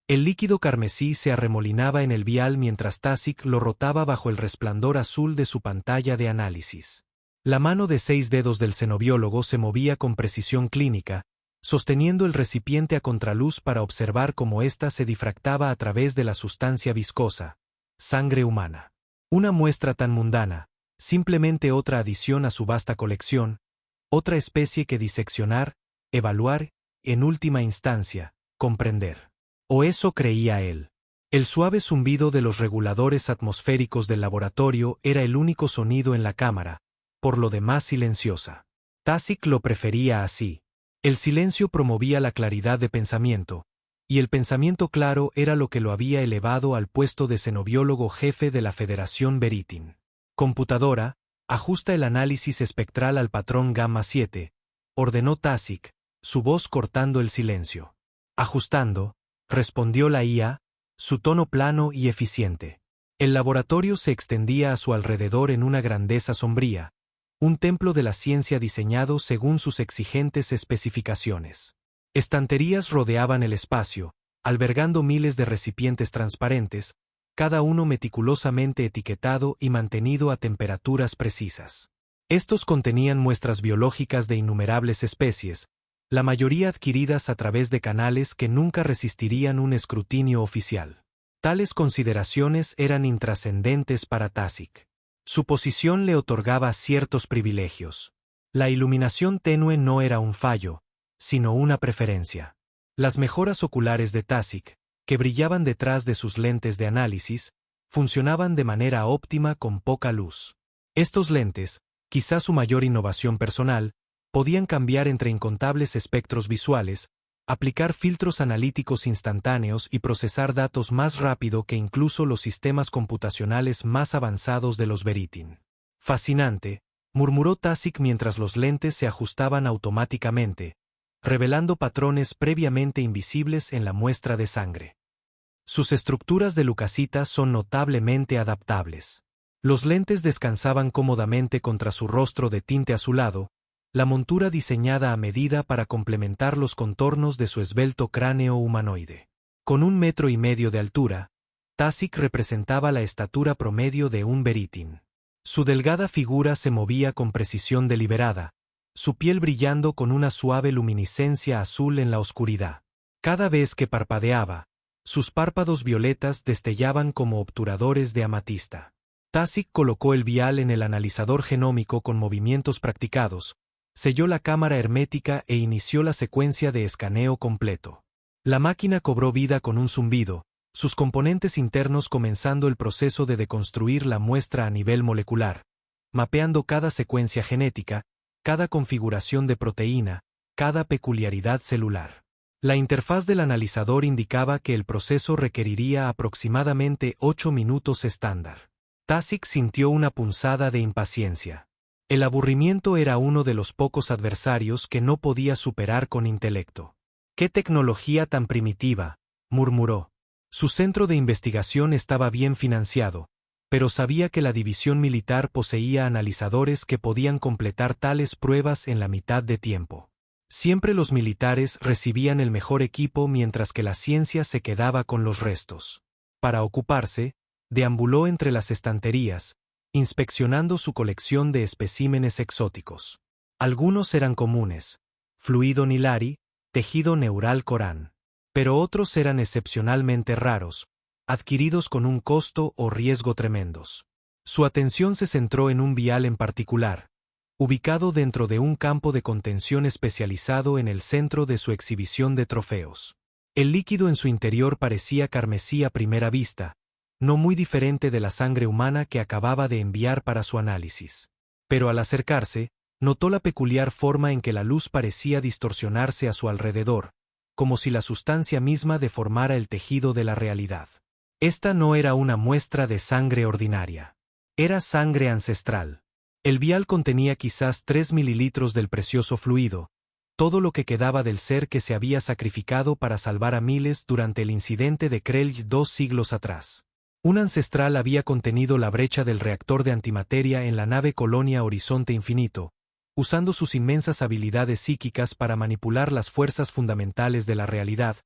El líquido carmesí se arremolinaba en el vial mientras Tasic lo rotaba bajo el resplandor azul de su pantalla de análisis. La mano de 6 dedos del cenobiólogo se movía con precisión clínica, sosteniendo el recipiente a contraluz para observar cómo ésta se difractaba a través de la sustancia viscosa, sangre humana. Una muestra tan mundana, simplemente otra adición a su vasta colección, otra especie que diseccionar, evaluar, en última instancia, comprender. O eso creía él. El suave zumbido de los reguladores atmosféricos del laboratorio era el único sonido en la cámara, por lo demás silenciosa. Tasic lo prefería así. El silencio promovía la claridad de pensamiento, y el pensamiento claro era lo que lo había elevado al puesto de cenobiólogo jefe de la Federación Veritin. Computadora, ajusta el análisis espectral al patrón gamma 7, ordenó Tasic, su voz cortando el silencio. Ajustando, respondió la IA, su tono plano y eficiente. El laboratorio se extendía a su alrededor en una grandeza sombría, un templo de la ciencia diseñado según sus exigentes especificaciones. Estanterías rodeaban el espacio, albergando miles de recipientes transparentes, cada uno meticulosamente etiquetado y mantenido a temperaturas precisas. Estos contenían muestras biológicas de innumerables especies, la mayoría adquiridas a través de canales que nunca resistirían un escrutinio oficial. Tales consideraciones eran intrascendentes para Tasic. Su posición le otorgaba ciertos privilegios. La iluminación tenue no era un fallo, sino una preferencia. Las mejoras oculares de Tasic, que brillaban detrás de sus lentes de análisis, funcionaban de manera óptima con poca luz. Estos lentes, quizá su mayor innovación personal, podían cambiar entre incontables espectros visuales, aplicar filtros analíticos instantáneos y procesar datos más rápido que incluso los sistemas computacionales más avanzados de los Veritin. Fascinante, murmuró Tasic mientras los lentes se ajustaban automáticamente, revelando patrones previamente invisibles en la muestra de sangre. Sus estructuras de leucocita son notablemente adaptables. Los lentes descansaban cómodamente contra su rostro de tinte azulado, la montura diseñada a medida para complementar los contornos de su esbelto cráneo humanoide. Con 1,5 metros de altura, Tasic representaba la estatura promedio de un Veritin. Su delgada figura se movía con precisión deliberada, su piel brillando con una suave luminiscencia azul en la oscuridad. Cada vez que parpadeaba, sus párpados violetas destellaban como obturadores de amatista. Tasic colocó el vial en el analizador genómico con movimientos practicados, selló la cámara hermética e inició la secuencia de escaneo completo. La máquina cobró vida con un zumbido, sus componentes internos comenzando el proceso de deconstruir la muestra a nivel molecular, mapeando cada secuencia genética, cada configuración de proteína, cada peculiaridad celular. La interfaz del analizador indicaba que el proceso requeriría aproximadamente 8 minutos estándar. Tasic sintió una punzada de impaciencia. El aburrimiento era uno de los pocos adversarios que no podía superar con intelecto. ¡Qué tecnología tan primitiva!, murmuró. Su centro de investigación estaba bien financiado, pero sabía que la división militar poseía analizadores que podían completar tales pruebas en la mitad de tiempo. Siempre los militares recibían el mejor equipo mientras que la ciencia se quedaba con los restos. Para ocuparse, deambuló entre las estanterías, inspeccionando su colección de especímenes exóticos. Algunos eran comunes, fluido Nilari, tejido neural Corán. Pero otros eran excepcionalmente raros, adquiridos con un costo o riesgo tremendos. Su atención se centró en un vial en particular, ubicado dentro de un campo de contención especializado en el centro de su exhibición de trofeos. El líquido en su interior parecía carmesí a primera vista, no muy diferente de la sangre humana que acababa de enviar para su análisis. Pero al acercarse, notó la peculiar forma en que la luz parecía distorsionarse a su alrededor, como si la sustancia misma deformara el tejido de la realidad. Esta no era una muestra de sangre ordinaria. Era sangre ancestral. El vial contenía quizás 3 mililitros del precioso fluido, todo lo que quedaba del ser que se había sacrificado para salvar a miles durante el incidente de Krelj 2 siglos atrás. Un ancestral había contenido la brecha del reactor de antimateria en la nave Colonia Horizonte Infinito, usando sus inmensas habilidades psíquicas para manipular las fuerzas fundamentales de la realidad,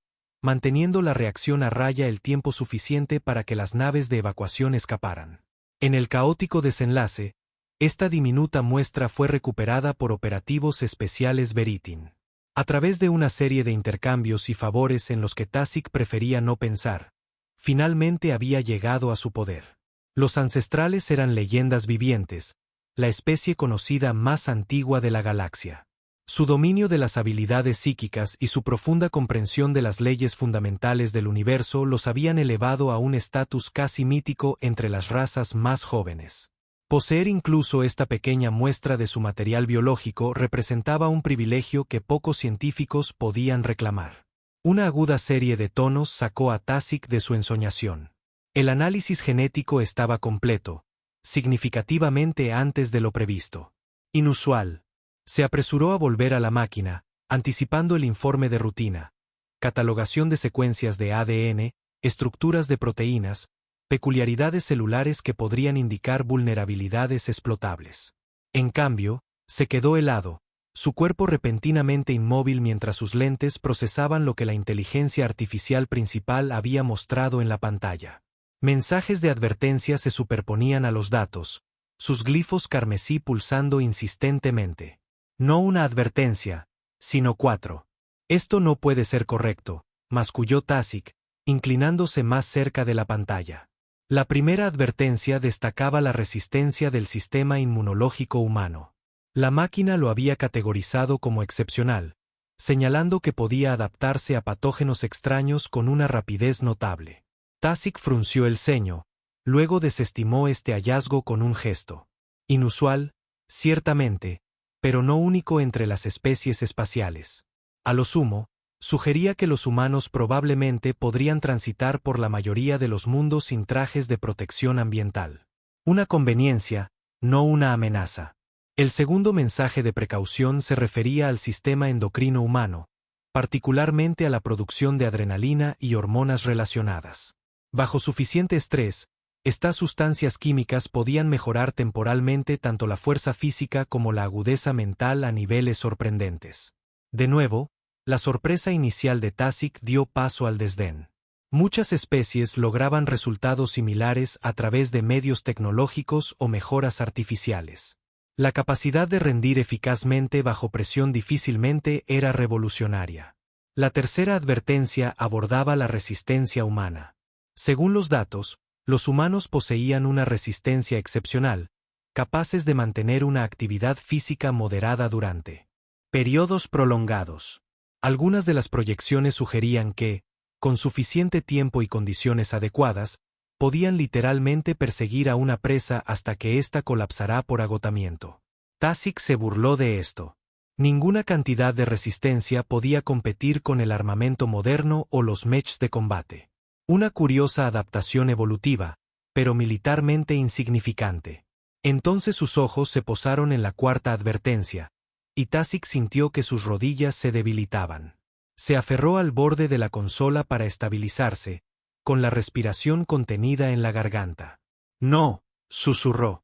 manteniendo la reacción a raya el tiempo suficiente para que las naves de evacuación escaparan. En el caótico desenlace, esta diminuta muestra fue recuperada por operativos especiales Veritin. A través de una serie de intercambios y favores en los que Tasic prefería no pensar, finalmente había llegado a su poder. Los ancestrales eran leyendas vivientes, la especie conocida más antigua de la galaxia. Su dominio de las habilidades psíquicas y su profunda comprensión de las leyes fundamentales del universo los habían elevado a un estatus casi mítico entre las razas más jóvenes. Poseer incluso esta pequeña muestra de su material biológico representaba un privilegio que pocos científicos podían reclamar. Una aguda serie de tonos sacó a Tasic de su ensoñación. El análisis genético estaba completo, significativamente antes de lo previsto. Inusual. Se apresuró a volver a la máquina, anticipando el informe de rutina, catalogación de secuencias de ADN, estructuras de proteínas, peculiaridades celulares que podrían indicar vulnerabilidades explotables. En cambio, se quedó helado, su cuerpo repentinamente inmóvil mientras sus lentes procesaban lo que la inteligencia artificial principal había mostrado en la pantalla. Mensajes de advertencia se superponían a los datos, sus glifos carmesí pulsando insistentemente. No una advertencia, sino 4. Esto no puede ser correcto, masculló Tasic, inclinándose más cerca de la pantalla. La primera advertencia destacaba la resistencia del sistema inmunológico humano. La máquina lo había categorizado como excepcional, señalando que podía adaptarse a patógenos extraños con una rapidez notable. Tasic frunció el ceño, luego desestimó este hallazgo con un gesto. Inusual, ciertamente, pero no único entre las especies espaciales. A lo sumo, sugería que los humanos probablemente podrían transitar por la mayoría de los mundos sin trajes de protección ambiental. Una conveniencia, no una amenaza. El segundo mensaje de precaución se refería al sistema endocrino humano, particularmente a la producción de adrenalina y hormonas relacionadas. Bajo suficiente estrés, estas sustancias químicas podían mejorar temporalmente tanto la fuerza física como la agudeza mental a niveles sorprendentes. De nuevo, la sorpresa inicial de Tasic dio paso al desdén. Muchas especies lograban resultados similares a través de medios tecnológicos o mejoras artificiales. La capacidad de rendir eficazmente bajo presión difícilmente era revolucionaria. La tercera advertencia abordaba la resistencia humana. Según los datos, los humanos poseían una resistencia excepcional, capaces de mantener una actividad física moderada durante periodos prolongados. Algunas de las proyecciones sugerían que, con suficiente tiempo y condiciones adecuadas, podían literalmente perseguir a una presa hasta que ésta colapsará por agotamiento. Tasic se burló de esto. Ninguna cantidad de resistencia podía competir con el armamento moderno o los mechs de combate. Una curiosa adaptación evolutiva, pero militarmente insignificante. Entonces sus ojos se posaron en la cuarta advertencia, y Tasic sintió que sus rodillas se debilitaban. Se aferró al borde de la consola para estabilizarse, con la respiración contenida en la garganta. No, susurró.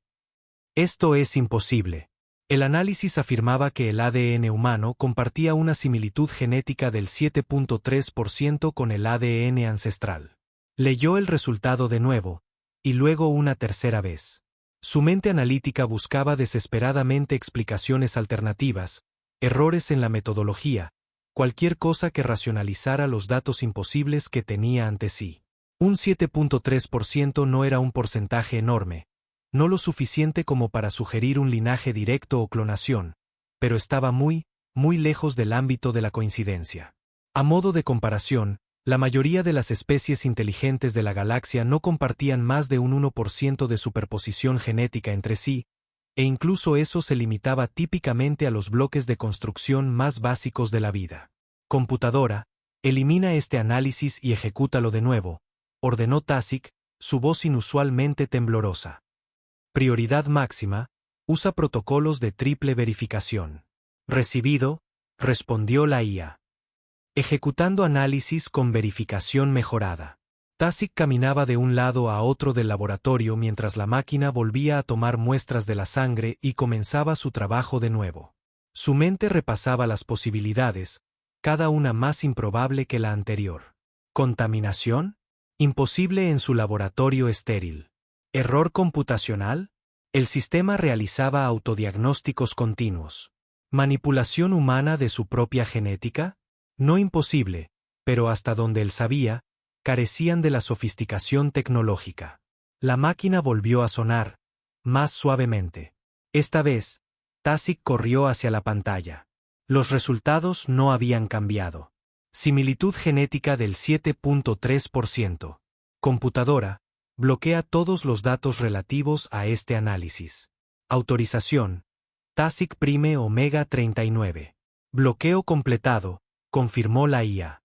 Esto es imposible. El análisis afirmaba que el ADN humano compartía una similitud genética del 7.3% con el ADN ancestral. Leyó el resultado de nuevo, y luego una tercera vez. Su mente analítica buscaba desesperadamente explicaciones alternativas, errores en la metodología, cualquier cosa que racionalizara los datos imposibles que tenía ante sí. Un 7.3% no era un porcentaje enorme, no lo suficiente como para sugerir un linaje directo o clonación, pero estaba muy, muy lejos del ámbito de la coincidencia. A modo de comparación, la mayoría de las especies inteligentes de la galaxia no compartían más de un 1% de superposición genética entre sí, e incluso eso se limitaba típicamente a los bloques de construcción más básicos de la vida. Computadora, elimina este análisis y ejecútalo de nuevo, ordenó Tasic, su voz inusualmente temblorosa. Prioridad máxima, usa protocolos de triple verificación. Recibido, respondió la IA. Ejecutando análisis con verificación mejorada. Tasic caminaba de un lado a otro del laboratorio mientras la máquina volvía a tomar muestras de la sangre y comenzaba su trabajo de nuevo. Su mente repasaba las posibilidades, cada una más improbable que la anterior. ¿Contaminación? Imposible en su laboratorio estéril. ¿Error computacional? El sistema realizaba autodiagnósticos continuos. ¿Manipulación humana de su propia genética? No imposible, pero hasta donde él sabía, carecían de la sofisticación tecnológica. La máquina volvió a sonar, más suavemente. Esta vez, Tasic corrió hacia la pantalla. Los resultados no habían cambiado. Similitud genética del 7.3%. Computadora, bloquea todos los datos relativos a este análisis. Autorización. Tasic Prime Omega 39. Bloqueo completado, confirmó la IA.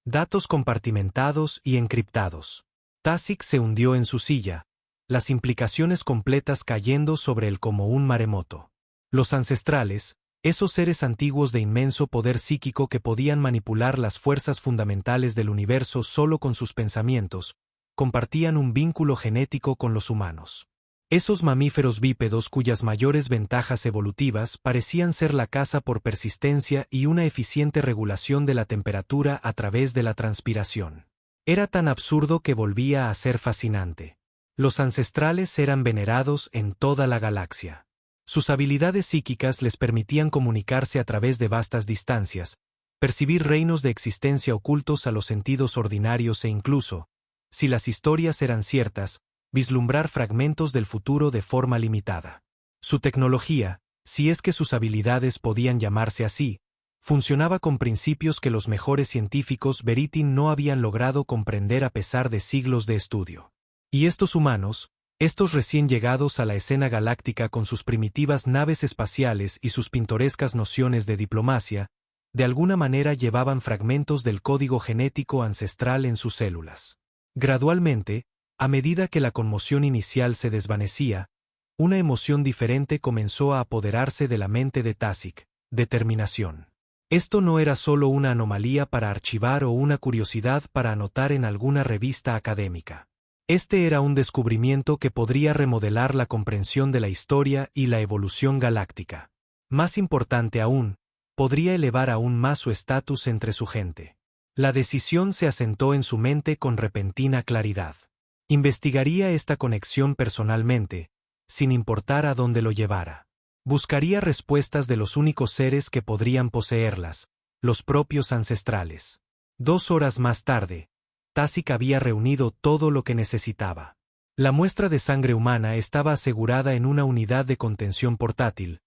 Datos compartimentados y encriptados. Tasic se hundió en su silla, las implicaciones completas cayendo sobre él como un maremoto. Los ancestrales, esos seres antiguos de inmenso poder psíquico que podían manipular las fuerzas fundamentales del universo solo con sus pensamientos, compartían un vínculo genético con los humanos. Esos mamíferos bípedos cuyas mayores ventajas evolutivas parecían ser la caza por persistencia y una eficiente regulación de la temperatura a través de la transpiración. Era tan absurdo que volvía a ser fascinante. Los ancestrales eran venerados en toda la galaxia. Sus habilidades psíquicas les permitían comunicarse a través de vastas distancias, percibir reinos de existencia ocultos a los sentidos ordinarios e incluso, si las historias eran ciertas, vislumbrar fragmentos del futuro de forma limitada. Su tecnología, si es que sus habilidades podían llamarse así, funcionaba con principios que los mejores científicos Veritin no habían logrado comprender a pesar de siglos de estudio. Y estos humanos, estos recién llegados a la escena galáctica con sus primitivas naves espaciales y sus pintorescas nociones de diplomacia, de alguna manera llevaban fragmentos del código genético ancestral en sus células. Gradualmente, a medida que la conmoción inicial se desvanecía, una emoción diferente comenzó a apoderarse de la mente de Tasic: determinación. Esto no era solo una anomalía para archivar o una curiosidad para anotar en alguna revista académica. Este era un descubrimiento que podría remodelar la comprensión de la historia y la evolución galáctica. Más importante aún, podría elevar aún más su estatus entre su gente. La decisión se asentó en su mente con repentina claridad. Investigaría esta conexión personalmente, sin importar a dónde lo llevara. Buscaría respuestas de los únicos seres que podrían poseerlas, los propios ancestrales. 2 horas más tarde, Tasic había reunido todo lo que necesitaba. La muestra de sangre humana estaba asegurada en una unidad de contención portátil,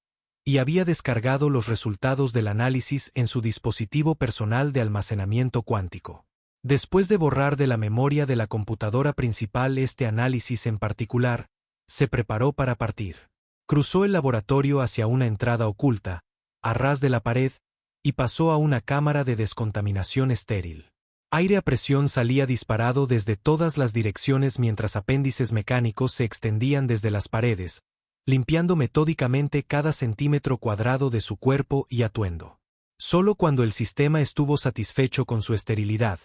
y había descargado los resultados del análisis en su dispositivo personal de almacenamiento cuántico. Después de borrar de la memoria de la computadora principal este análisis en particular, se preparó para partir. Cruzó el laboratorio hacia una entrada oculta, a ras de la pared, y pasó a una cámara de descontaminación estéril. Aire a presión salía disparado desde todas las direcciones mientras apéndices mecánicos se extendían desde las paredes, limpiando metódicamente cada centímetro cuadrado de su cuerpo y atuendo. Solo cuando el sistema estuvo satisfecho con su esterilidad,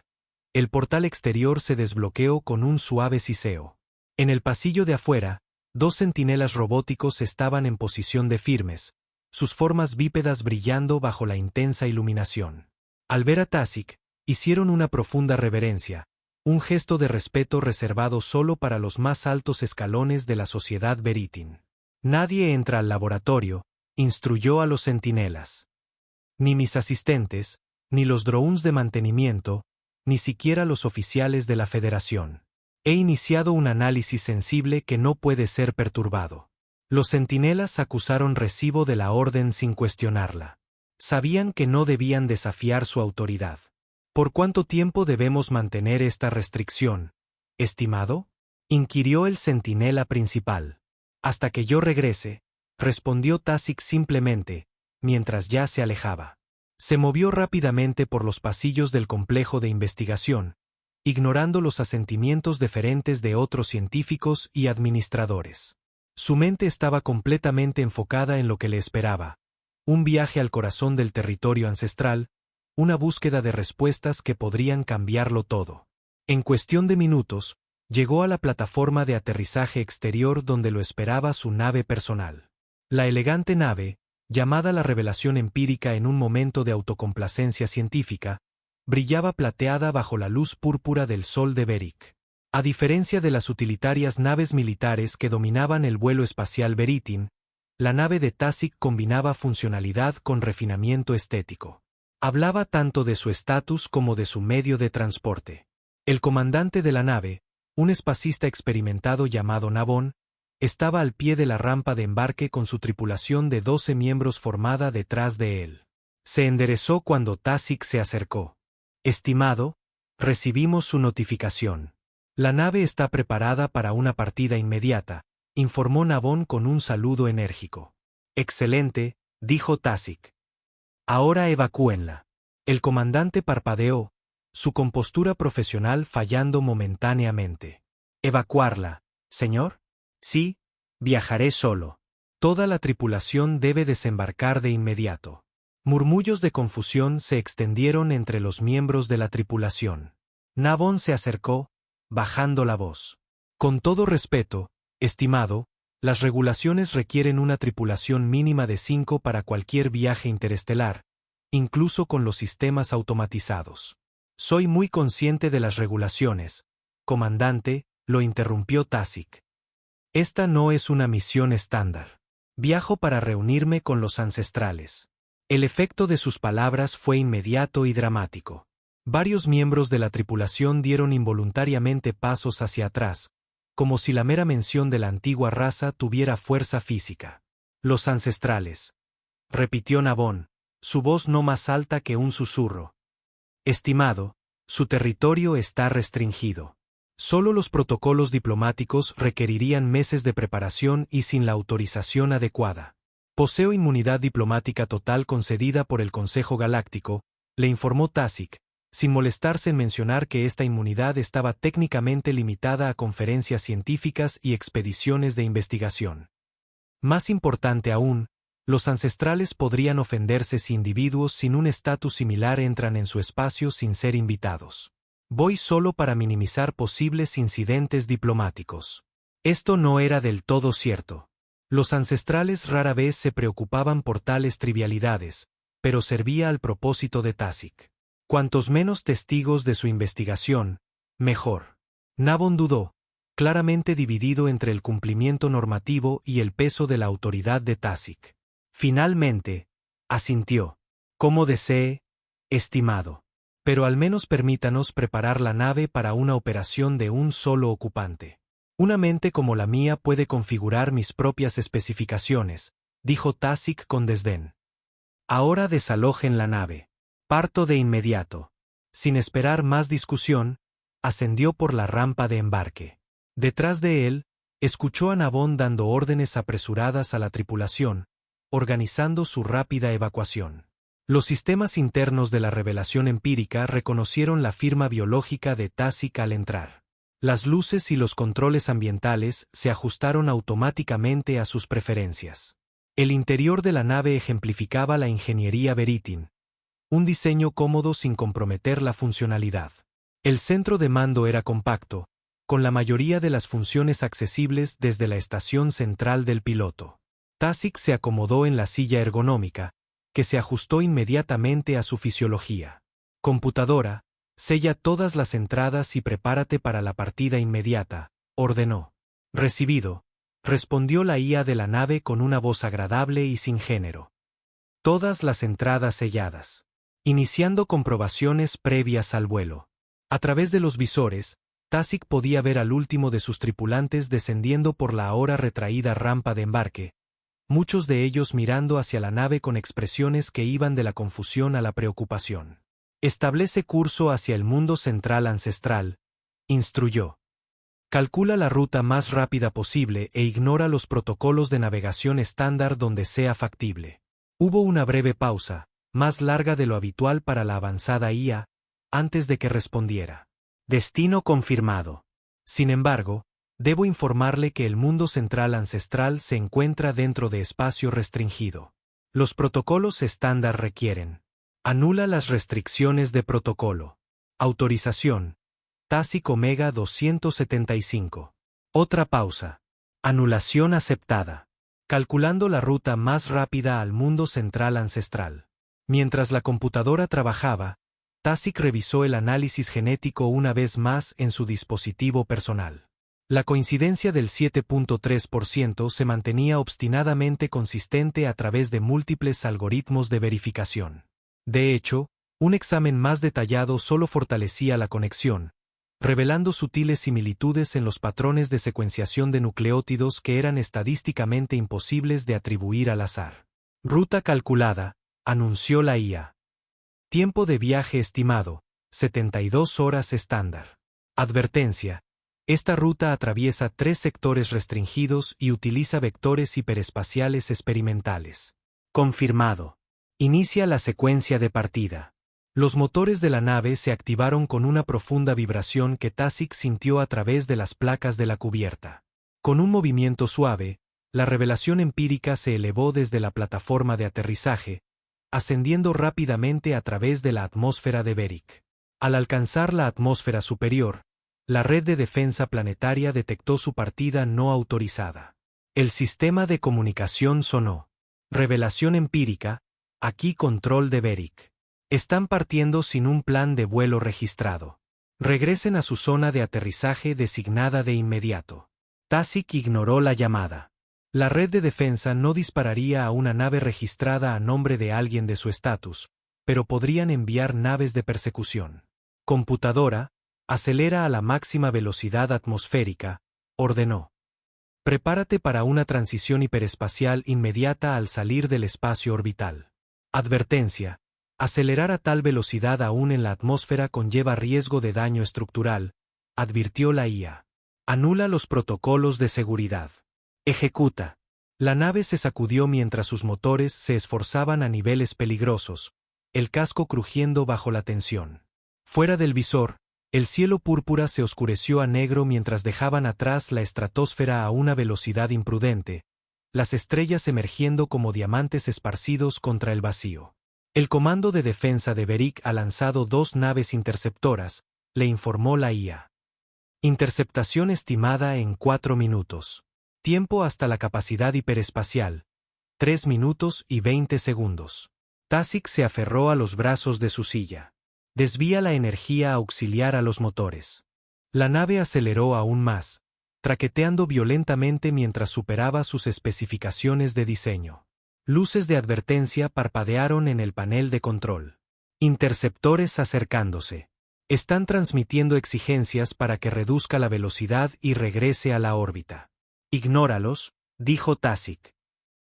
el portal exterior se desbloqueó con un suave siseo. En el pasillo de afuera, 2 centinelas robóticos estaban en posición de firmes, sus formas bípedas brillando bajo la intensa iluminación. Al ver a Tasic, hicieron una profunda reverencia, un gesto de respeto reservado solo para los más altos escalones de la sociedad Veritin. Nadie entra al laboratorio, instruyó a los centinelas. Ni mis asistentes, ni los drones de mantenimiento, ni siquiera los oficiales de la Federación. He iniciado un análisis sensible que no puede ser perturbado. Los centinelas acusaron recibo de la orden sin cuestionarla. Sabían que no debían desafiar su autoridad. ¿Por cuánto tiempo debemos mantener esta restricción, estimado?, inquirió el centinela principal. Hasta que yo regrese, respondió Tasic simplemente, mientras ya se alejaba. Se movió rápidamente por los pasillos del complejo de investigación, ignorando los asentimientos deferentes de otros científicos y administradores. Su mente estaba completamente enfocada en lo que le esperaba: un viaje al corazón del territorio ancestral, una búsqueda de respuestas que podrían cambiarlo todo. En cuestión de minutos, llegó a la plataforma de aterrizaje exterior donde lo esperaba su nave personal. La elegante nave, llamada la revelación empírica en un momento de autocomplacencia científica, brillaba plateada bajo la luz púrpura del sol de Beric. A diferencia de las utilitarias naves militares que dominaban el vuelo espacial Veritin, la nave de Tasic combinaba funcionalidad con refinamiento estético. Hablaba tanto de su estatus como de su medio de transporte. El comandante de la nave, un espacista experimentado llamado Nabón, estaba al pie de la rampa de embarque con su tripulación de 12 miembros formada detrás de él. Se enderezó cuando Tasic se acercó. «Estimado, recibimos su notificación. La nave está preparada para una partida inmediata», informó Nabón con un saludo enérgico. «Excelente», dijo Tasic. «Ahora evacúenla». El comandante parpadeó, su compostura profesional fallando momentáneamente. «¿Evacuarla, señor?» «Sí, viajaré solo. Toda la tripulación debe desembarcar de inmediato». Murmullos de confusión se extendieron entre los miembros de la tripulación. Nabón se acercó, bajando la voz. «Con todo respeto, estimado, las regulaciones requieren una tripulación mínima de 5 para cualquier viaje interestelar, incluso con los sistemas automatizados». «Soy muy consciente de las regulaciones, comandante», lo interrumpió Tasic. «Esta no es una misión estándar. Viajo para reunirme con los ancestrales». El efecto de sus palabras fue inmediato y dramático. Varios miembros de la tripulación dieron involuntariamente pasos hacia atrás, como si la mera mención de la antigua raza tuviera fuerza física. «Los ancestrales», repitió Nabón, su voz no más alta que un susurro. «Estimado, su territorio está restringido. Solo los protocolos diplomáticos requerirían meses de preparación y sin la autorización adecuada. Poseo inmunidad diplomática total concedida por el Consejo Galáctico», le informó Tasic, sin molestarse en mencionar que esta inmunidad estaba técnicamente limitada a conferencias científicas y expediciones de investigación. Más importante aún, los ancestrales podrían ofenderse si individuos sin un estatus similar entran en su espacio sin ser invitados. «Voy solo para minimizar posibles incidentes diplomáticos». Esto no era del todo cierto. Los ancestrales rara vez se preocupaban por tales trivialidades, pero servía al propósito de Tasic. Cuantos menos testigos de su investigación, mejor. Nabón dudó, claramente dividido entre el cumplimiento normativo y el peso de la autoridad de Tasic. Finalmente, asintió. «Como desee, estimado. Pero al menos permítanos preparar la nave para una operación de un solo ocupante. Una mente como la mía puede configurar mis propias especificaciones», dijo Tasic con desdén. «Ahora desalojen la nave. Parto de inmediato». Sin esperar más discusión, ascendió por la rampa de embarque. Detrás de él, escuchó a Nabón dando órdenes apresuradas a la tripulación, organizando su rápida evacuación. Los sistemas internos de la revelación empírica reconocieron la firma biológica de Tasic al entrar. Las luces y los controles ambientales se ajustaron automáticamente a sus preferencias. El interior de la nave ejemplificaba la ingeniería Veritin, un diseño cómodo sin comprometer la funcionalidad. El centro de mando era compacto, con la mayoría de las funciones accesibles desde la estación central del piloto. Tasic se acomodó en la silla ergonómica, que se ajustó inmediatamente a su fisiología. «Computadora, sella todas las entradas y prepárate para la partida inmediata», ordenó. «Recibido», respondió la IA de la nave con una voz agradable y sin género. «Todas las entradas selladas. Iniciando comprobaciones previas al vuelo». A través de los visores, Tasic podía ver al último de sus tripulantes descendiendo por la ahora retraída rampa de embarque, muchos de ellos mirando hacia la nave con expresiones que iban de la confusión a la preocupación. «Establece curso hacia el mundo central ancestral», instruyó. «Calcula la ruta más rápida posible e ignora los protocolos de navegación estándar donde sea factible». Hubo una breve pausa, más larga de lo habitual para la avanzada IA, antes de que respondiera. «Destino confirmado. Sin embargo, debo informarle que el mundo central ancestral se encuentra dentro de espacio restringido. Los protocolos estándar requieren. Anula las restricciones de protocolo. Autorización. Tasic Omega 275. Otra pausa. Anulación aceptada. Calculando la ruta más rápida al mundo central ancestral». Mientras la computadora trabajaba, Tasic revisó el análisis genético una vez más en su dispositivo personal. La coincidencia del 7.3% se mantenía obstinadamente consistente a través de múltiples algoritmos de verificación. De hecho, un examen más detallado solo fortalecía la conexión, revelando sutiles similitudes en los patrones de secuenciación de nucleótidos que eran estadísticamente imposibles de atribuir al azar. Ruta calculada, anunció la IA. Tiempo de viaje estimado, 72 horas estándar. Advertencia. Esta ruta atraviesa 3 sectores restringidos y utiliza vectores hiperespaciales experimentales. Confirmado. Inicia la secuencia de partida. Los motores de la nave se activaron con una profunda vibración que Tasic sintió a través de las placas de la cubierta. Con un movimiento suave, la revelación empírica se elevó desde la plataforma de aterrizaje, ascendiendo rápidamente a través de la atmósfera de Beric. Al alcanzar la atmósfera superior, la red de defensa planetaria detectó su partida no autorizada. El sistema de comunicación sonó. Revelación empírica, aquí control de Beric. Están partiendo sin un plan de vuelo registrado. Regresen a su zona de aterrizaje designada de inmediato. Tasic ignoró la llamada. La red de defensa no dispararía a una nave registrada a nombre de alguien de su estatus, pero podrían enviar naves de persecución. Computadora, acelera a la máxima velocidad atmosférica, ordenó. Prepárate para una transición hiperespacial inmediata al salir del espacio orbital. Advertencia. Acelerar a tal velocidad aún en la atmósfera conlleva riesgo de daño estructural, advirtió la IA. Anula los protocolos de seguridad. Ejecuta. La nave se sacudió mientras sus motores se esforzaban a niveles peligrosos, el casco crujiendo bajo la tensión. Fuera del visor, el cielo púrpura se oscureció a negro mientras dejaban atrás la estratosfera a una velocidad imprudente, las estrellas emergiendo como diamantes esparcidos contra el vacío. El Comando de Defensa de Beric ha lanzado 2 naves interceptoras, le informó la IA. Interceptación estimada en 4 minutos. Tiempo hasta la capacidad hiperespacial. 3 minutos y 20 segundos. Tasic se aferró a los brazos de su silla. Desvía la energía auxiliar a los motores. La nave aceleró aún más, traqueteando violentamente mientras superaba sus especificaciones de diseño. Luces de advertencia parpadearon en el panel de control. Interceptores acercándose. Están transmitiendo exigencias para que reduzca la velocidad y regrese a la órbita. Ignóralos, dijo Tasic.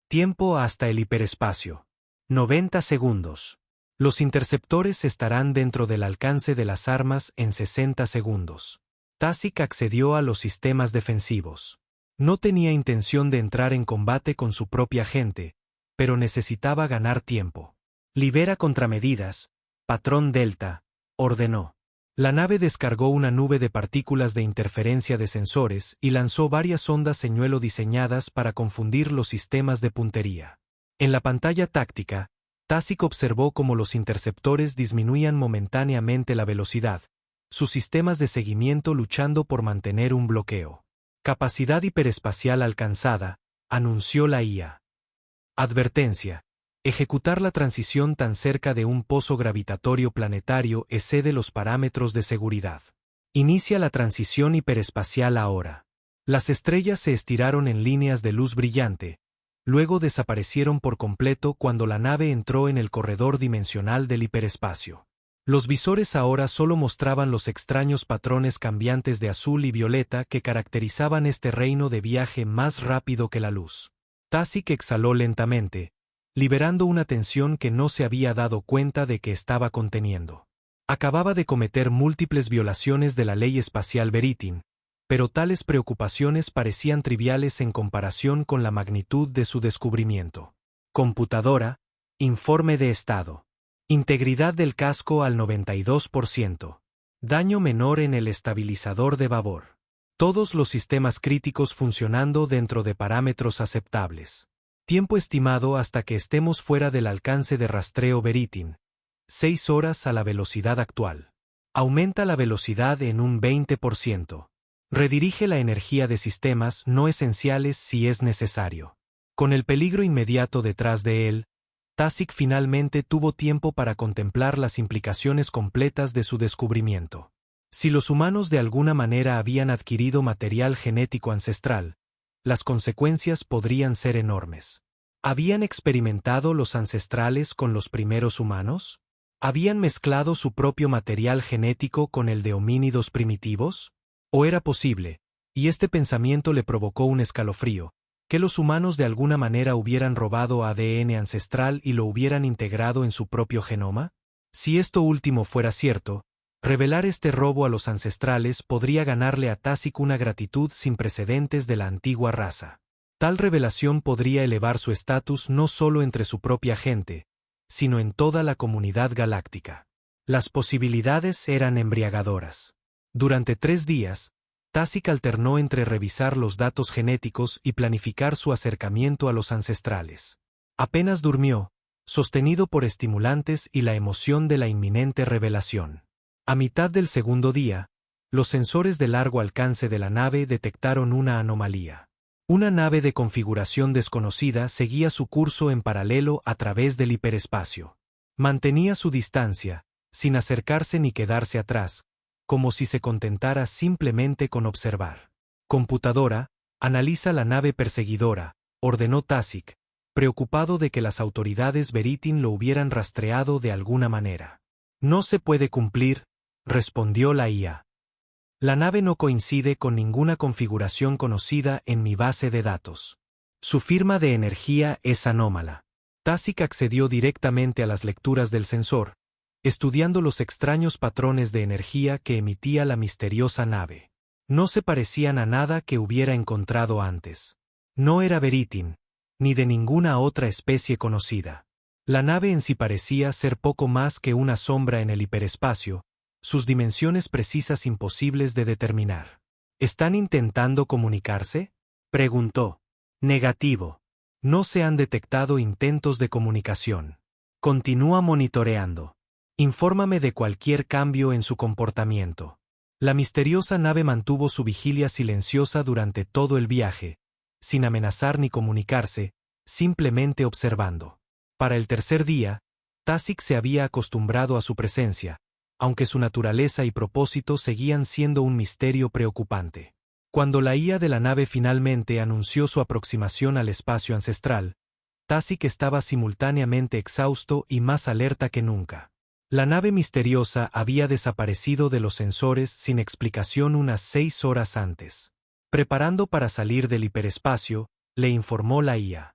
Tiempo hasta el hiperespacio. 90 segundos. Los interceptores estarán dentro del alcance de las armas en 60 segundos. Tasic accedió a los sistemas defensivos. No tenía intención de entrar en combate con su propia gente, pero necesitaba ganar tiempo. Libera contramedidas, patrón Delta, ordenó. La nave descargó una nube de partículas de interferencia de sensores y lanzó varias ondas señuelo diseñadas para confundir los sistemas de puntería. En la pantalla táctica, Tasic observó cómo los interceptores disminuían momentáneamente la velocidad, sus sistemas de seguimiento luchando por mantener un bloqueo. Capacidad hiperespacial alcanzada, anunció la IA. Advertencia. Ejecutar la transición tan cerca de un pozo gravitatorio planetario excede los parámetros de seguridad. Inicia la transición hiperespacial ahora. Las estrellas se estiraron en líneas de luz brillante, luego desaparecieron por completo cuando la nave entró en el corredor dimensional del hiperespacio. Los visores ahora solo mostraban los extraños patrones cambiantes de azul y violeta que caracterizaban este reino de viaje más rápido que la luz. Tasic exhaló lentamente, liberando una tensión que no se había dado cuenta de que estaba conteniendo. Acababa de cometer múltiples violaciones de la ley espacial Veritin, pero tales preocupaciones parecían triviales en comparación con la magnitud de su descubrimiento. Computadora, informe de estado. Integridad del casco al 92%. Daño menor en el estabilizador de babor. Todos los sistemas críticos funcionando dentro de parámetros aceptables. Tiempo estimado hasta que estemos fuera del alcance de rastreo Veritin. 6 horas a la velocidad actual. Aumenta la velocidad en un 20%. Redirige la energía de sistemas no esenciales si es necesario. Con el peligro inmediato detrás de él, Tasic finalmente tuvo tiempo para contemplar las implicaciones completas de su descubrimiento. Si los humanos de alguna manera habían adquirido material genético ancestral, las consecuencias podrían ser enormes. ¿Habían experimentado los ancestrales con los primeros humanos? ¿Habían mezclado su propio material genético con el de homínidos primitivos? ¿O era posible, y este pensamiento le provocó un escalofrío, que los humanos de alguna manera hubieran robado ADN ancestral y lo hubieran integrado en su propio genoma? Si esto último fuera cierto, revelar este robo a los ancestrales podría ganarle a Tasic una gratitud sin precedentes de la antigua raza. Tal revelación podría elevar su estatus no solo entre su propia gente, sino en toda la comunidad galáctica. Las posibilidades eran embriagadoras. Durante 3 días, Tasic alternó entre revisar los datos genéticos y planificar su acercamiento a los ancestrales. Apenas durmió, sostenido por estimulantes y la emoción de la inminente revelación. A mitad del segundo día, los sensores de largo alcance de la nave detectaron una anomalía. Una nave de configuración desconocida seguía su curso en paralelo a través del hiperespacio. Mantenía su distancia, sin acercarse ni quedarse atrás, como si se contentara simplemente con observar. Computadora, analiza la nave perseguidora, ordenó Tasic, preocupado de que las autoridades Veritin lo hubieran rastreado de alguna manera. No se puede cumplir, respondió la IA. La nave no coincide con ninguna configuración conocida en mi base de datos. Su firma de energía es anómala. Tasic accedió directamente a las lecturas del sensor, estudiando los extraños patrones de energía que emitía la misteriosa nave. No se parecían a nada que hubiera encontrado antes. No era Veritin, ni de ninguna otra especie conocida. La nave en sí parecía ser poco más que una sombra en el hiperespacio, sus dimensiones precisas imposibles de determinar. ¿Están intentando comunicarse?, preguntó. Negativo. No se han detectado intentos de comunicación. Continúa monitoreando. Infórmame de cualquier cambio en su comportamiento. La misteriosa nave mantuvo su vigilia silenciosa durante todo el viaje, sin amenazar ni comunicarse, simplemente observando. Para el tercer día, Tasic se había acostumbrado a su presencia, aunque su naturaleza y propósito seguían siendo un misterio preocupante. Cuando la IA de la nave finalmente anunció su aproximación al espacio ancestral, Tasic estaba simultáneamente exhausto y más alerta que nunca. La nave misteriosa había desaparecido de los sensores sin explicación unas 6 horas antes. Preparando para salir del hiperespacio, le informó la IA.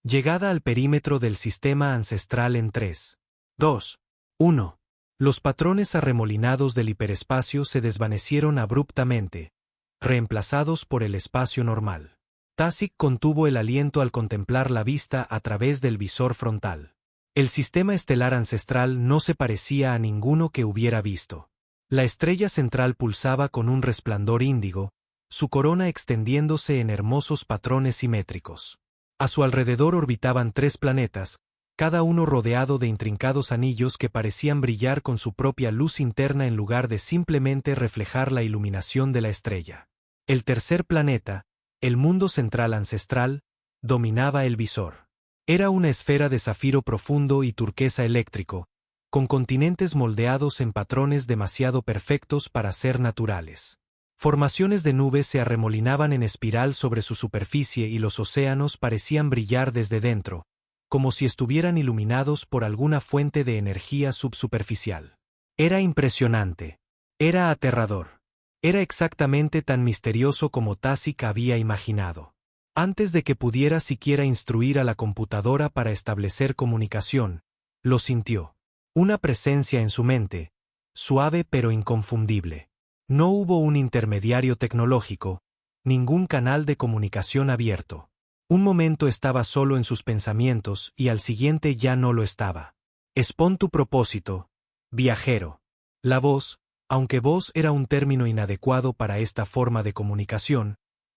Llegada al perímetro del sistema ancestral en 3, 2, 1. Los patrones arremolinados del hiperespacio se desvanecieron abruptamente, reemplazados por el espacio normal. Tasic contuvo el aliento al contemplar la vista a través del visor frontal. El sistema estelar ancestral no se parecía a ninguno que hubiera visto. La estrella central pulsaba con un resplandor índigo, su corona extendiéndose en hermosos patrones simétricos. A su alrededor orbitaban 3 planetas, cada uno rodeado de intrincados anillos que parecían brillar con su propia luz interna en lugar de simplemente reflejar la iluminación de la estrella. El tercer planeta, el mundo central ancestral, dominaba el visor. Era una esfera de zafiro profundo y turquesa eléctrico, con continentes moldeados en patrones demasiado perfectos para ser naturales. Formaciones de nubes se arremolinaban en espiral sobre su superficie y los océanos parecían brillar desde dentro, como si estuvieran iluminados por alguna fuente de energía subsuperficial. Era impresionante. Era aterrador. Era exactamente tan misterioso como Tasic había imaginado. Antes de que pudiera siquiera instruir a la computadora para establecer comunicación, lo sintió. Una presencia en su mente, suave pero inconfundible. No hubo un intermediario tecnológico, ningún canal de comunicación abierto. Un momento estaba solo en sus pensamientos y al siguiente ya no lo estaba. Expon tu propósito, viajero. La voz, aunque voz era un término inadecuado para esta forma de comunicación,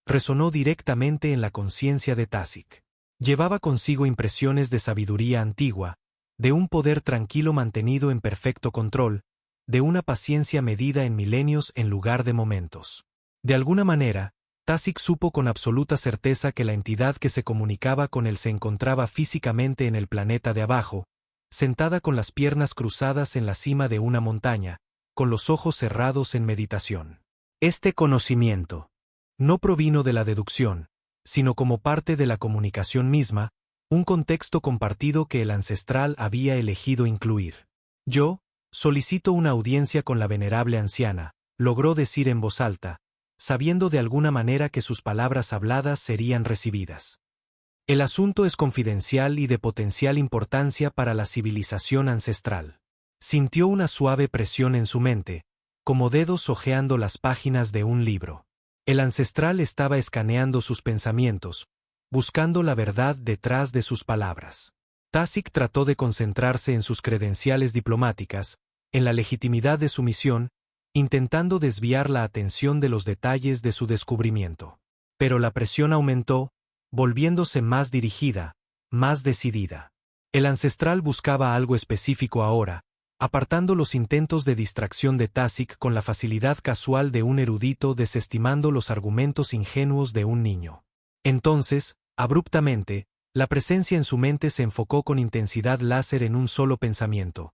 resonó directamente en la conciencia de Tasic. Llevaba consigo impresiones de sabiduría antigua, de un poder tranquilo mantenido en perfecto control, de una paciencia medida en milenios en lugar de momentos. De alguna manera, Tasic supo con absoluta certeza que la entidad que se comunicaba con él se encontraba físicamente en el planeta de abajo, sentada con las piernas cruzadas en la cima de una montaña, con los ojos cerrados en meditación. Este conocimiento no provino de la deducción, sino como parte de la comunicación misma, un contexto compartido que el ancestral había elegido incluir. Yo solicito una audiencia con la venerable anciana, logró decir en voz alta, sabiendo de alguna manera que sus palabras habladas serían recibidas. El asunto es confidencial y de potencial importancia para la civilización ancestral. Sintió una suave presión en su mente, como dedos hojeando las páginas de un libro. El ancestral estaba escaneando sus pensamientos, buscando la verdad detrás de sus palabras. Tasic trató de concentrarse en sus credenciales diplomáticas, en la legitimidad de su misión, intentando desviar la atención de los detalles de su descubrimiento. Pero la presión aumentó, volviéndose más dirigida, más decidida. El ancestral buscaba algo específico ahora, apartando los intentos de distracción de Tasic con la facilidad casual de un erudito desestimando los argumentos ingenuos de un niño. Entonces, abruptamente, la presencia en su mente se enfocó con intensidad láser en un solo pensamiento.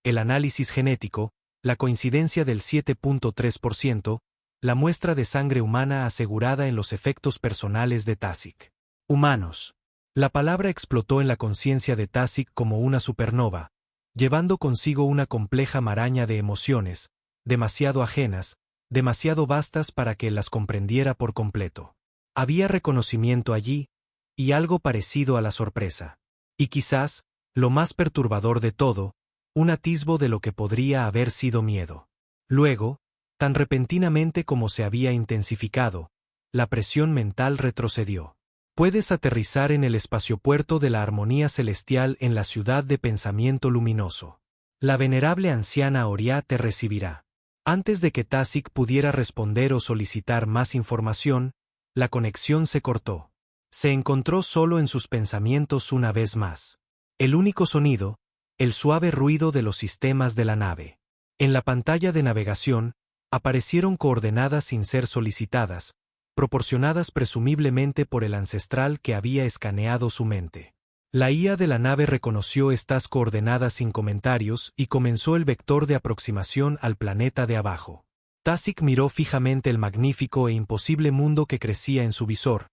El análisis genético, la coincidencia del 7.3%, la muestra de sangre humana asegurada en los efectos personales de Tasic. Humanos. La palabra explotó en la conciencia de Tasic como una supernova, llevando consigo una compleja maraña de emociones, demasiado ajenas, demasiado vastas para que él las comprendiera por completo. Había reconocimiento allí, y algo parecido a la sorpresa. Y quizás, lo más perturbador de todo, un atisbo de lo que podría haber sido miedo. Luego, tan repentinamente como se había intensificado, la presión mental retrocedió. Puedes aterrizar en el espaciopuerto de la armonía celestial en la ciudad de pensamiento luminoso. La venerable anciana Oriá te recibirá. Antes de que Tasic pudiera responder o solicitar más información, la conexión se cortó. Se encontró solo en sus pensamientos una vez más. El único sonido, el suave ruido de los sistemas de la nave. En la pantalla de navegación, aparecieron coordenadas sin ser solicitadas, proporcionadas presumiblemente por el ancestral que había escaneado su mente. La IA de la nave reconoció estas coordenadas sin comentarios y comenzó el vector de aproximación al planeta de abajo. Tasic miró fijamente el magnífico e imposible mundo que crecía en su visor,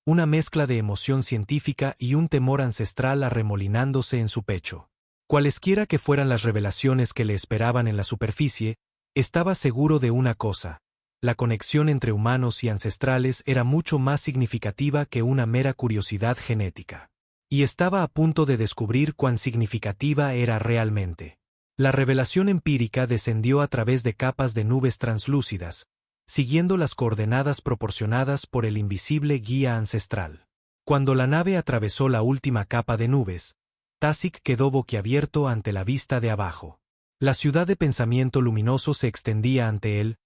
una mezcla de emoción científica y un temor ancestral arremolinándose en su pecho. Cualesquiera que fueran las revelaciones que le esperaban en la superficie, estaba seguro de una cosa: la conexión entre humanos y ancestrales era mucho más significativa que una mera curiosidad genética. Y estaba a punto de descubrir cuán significativa era realmente. La revelación empírica descendió a través de capas de nubes translúcidas, siguiendo las coordenadas proporcionadas por el invisible guía ancestral. Cuando la nave atravesó la última capa de nubes, Tasic quedó boquiabierto ante la vista de abajo. La ciudad de pensamiento luminoso se extendía ante él,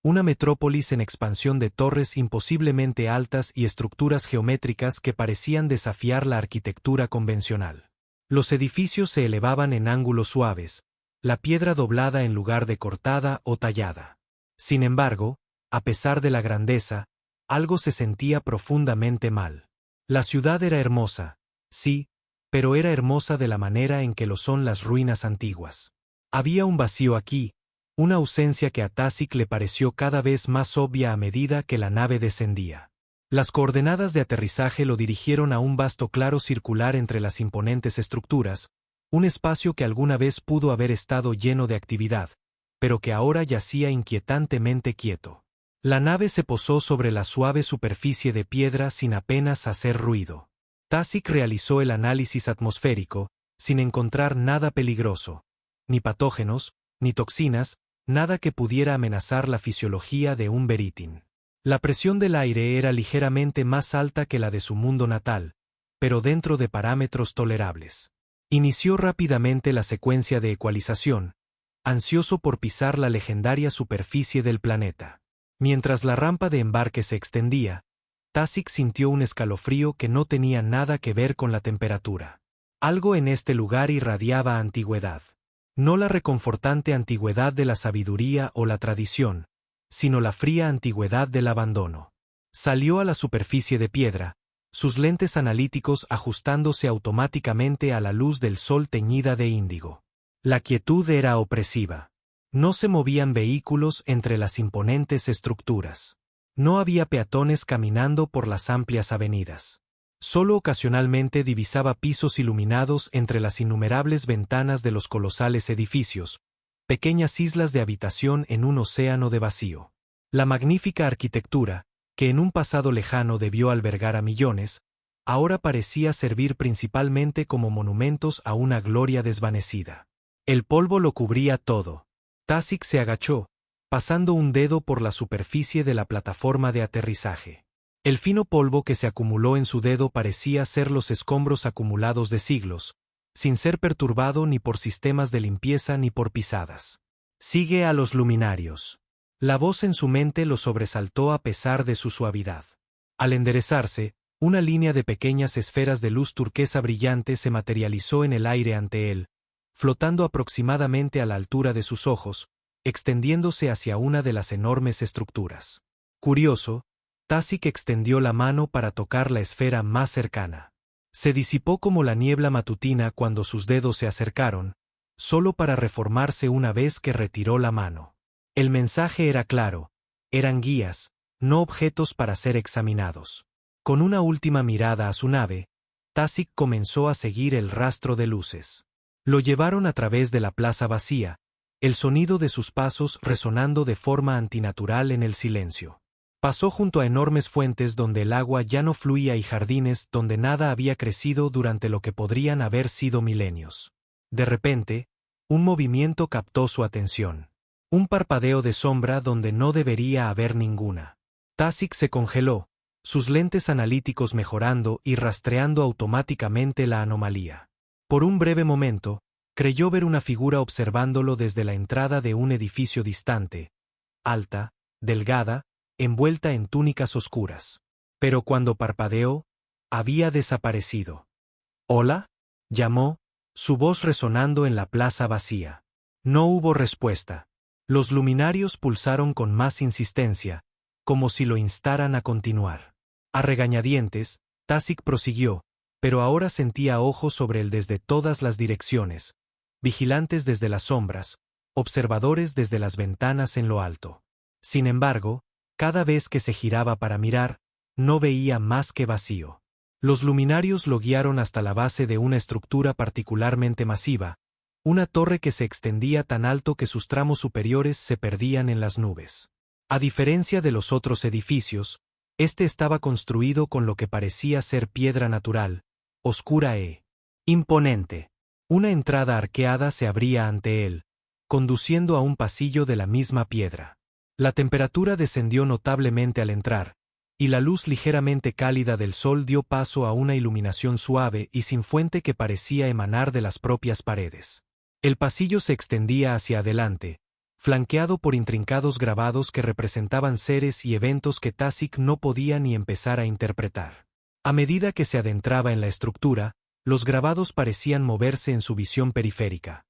una metrópolis en expansión de torres imposiblemente altas y estructuras geométricas que parecían desafiar la arquitectura convencional. Los edificios se elevaban en ángulos suaves, la piedra doblada en lugar de cortada o tallada. Sin embargo, a pesar de la grandeza, algo se sentía profundamente mal. La ciudad era hermosa, sí, pero era hermosa de la manera en que lo son las ruinas antiguas. Había un vacío aquí, una ausencia que a Tasic le pareció cada vez más obvia a medida que la nave descendía. Las coordenadas de aterrizaje lo dirigieron a un vasto claro circular entre las imponentes estructuras, un espacio que alguna vez pudo haber estado lleno de actividad, pero que ahora yacía inquietantemente quieto. La nave se posó sobre la suave superficie de piedra sin apenas hacer ruido. Tasic realizó el análisis atmosférico, sin encontrar nada peligroso, ni patógenos, ni toxinas, nada que pudiera amenazar la fisiología de un beritin. La presión del aire era ligeramente más alta que la de su mundo natal, pero dentro de parámetros tolerables. Inició rápidamente la secuencia de ecualización, ansioso por pisar la legendaria superficie del planeta. Mientras la rampa de embarque se extendía, Tasic sintió un escalofrío que no tenía nada que ver con la temperatura. Algo en este lugar irradiaba antigüedad. No la reconfortante antigüedad de la sabiduría o la tradición, sino la fría antigüedad del abandono. Salió a la superficie de piedra, sus lentes analíticos ajustándose automáticamente a la luz del sol teñida de índigo. La quietud era opresiva. No se movían vehículos entre las imponentes estructuras. No había peatones caminando por las amplias avenidas. Solo ocasionalmente divisaba pisos iluminados entre las innumerables ventanas de los colosales edificios, pequeñas islas de habitación en un océano de vacío. La magnífica arquitectura, que en un pasado lejano debió albergar a millones, ahora parecía servir principalmente como monumentos a una gloria desvanecida. El polvo lo cubría todo. Tasic se agachó, pasando un dedo por la superficie de la plataforma de aterrizaje. El fino polvo que se acumuló en su dedo parecía ser los escombros acumulados de siglos, sin ser perturbado ni por sistemas de limpieza ni por pisadas. Sigue a los luminarios. La voz en su mente lo sobresaltó a pesar de su suavidad. Al enderezarse, una línea de pequeñas esferas de luz turquesa brillante se materializó en el aire ante él, flotando aproximadamente a la altura de sus ojos, extendiéndose hacia una de las enormes estructuras. Curioso, Tasic extendió la mano para tocar la esfera más cercana. Se disipó como la niebla matutina cuando sus dedos se acercaron, solo para reformarse una vez que retiró la mano. El mensaje era claro, eran guías, no objetos para ser examinados. Con una última mirada a su nave, Tasic comenzó a seguir el rastro de luces. Lo llevaron a través de la plaza vacía, el sonido de sus pasos resonando de forma antinatural en el silencio. Pasó junto a enormes fuentes donde el agua ya no fluía y jardines donde nada había crecido durante lo que podrían haber sido milenios. De repente, un movimiento captó su atención. Un parpadeo de sombra donde no debería haber ninguna. Tasic se congeló, sus lentes analíticos mejorando y rastreando automáticamente la anomalía. Por un breve momento, creyó ver una figura observándolo desde la entrada de un edificio distante, alta, delgada, envuelta en túnicas oscuras. Pero cuando parpadeó, había desaparecido. «¿Hola?», llamó, su voz resonando en la plaza vacía. No hubo respuesta. Los luminarios pulsaron con más insistencia, como si lo instaran a continuar. A regañadientes, Tasic prosiguió, pero ahora sentía ojos sobre él desde todas las direcciones, vigilantes desde las sombras, observadores desde las ventanas en lo alto. Sin embargo, cada vez que se giraba para mirar, no veía más que vacío. Los luminarios lo guiaron hasta la base de una estructura particularmente masiva, una torre que se extendía tan alto que sus tramos superiores se perdían en las nubes. A diferencia de los otros edificios, este estaba construido con lo que parecía ser piedra natural, oscura e imponente. Una entrada arqueada se abría ante él, conduciendo a un pasillo de la misma piedra. La temperatura descendió notablemente al entrar, y la luz ligeramente cálida del sol dio paso a una iluminación suave y sin fuente que parecía emanar de las propias paredes. El pasillo se extendía hacia adelante, flanqueado por intrincados grabados que representaban seres y eventos que Tasic no podía ni empezar a interpretar. A medida que se adentraba en la estructura, los grabados parecían moverse en su visión periférica.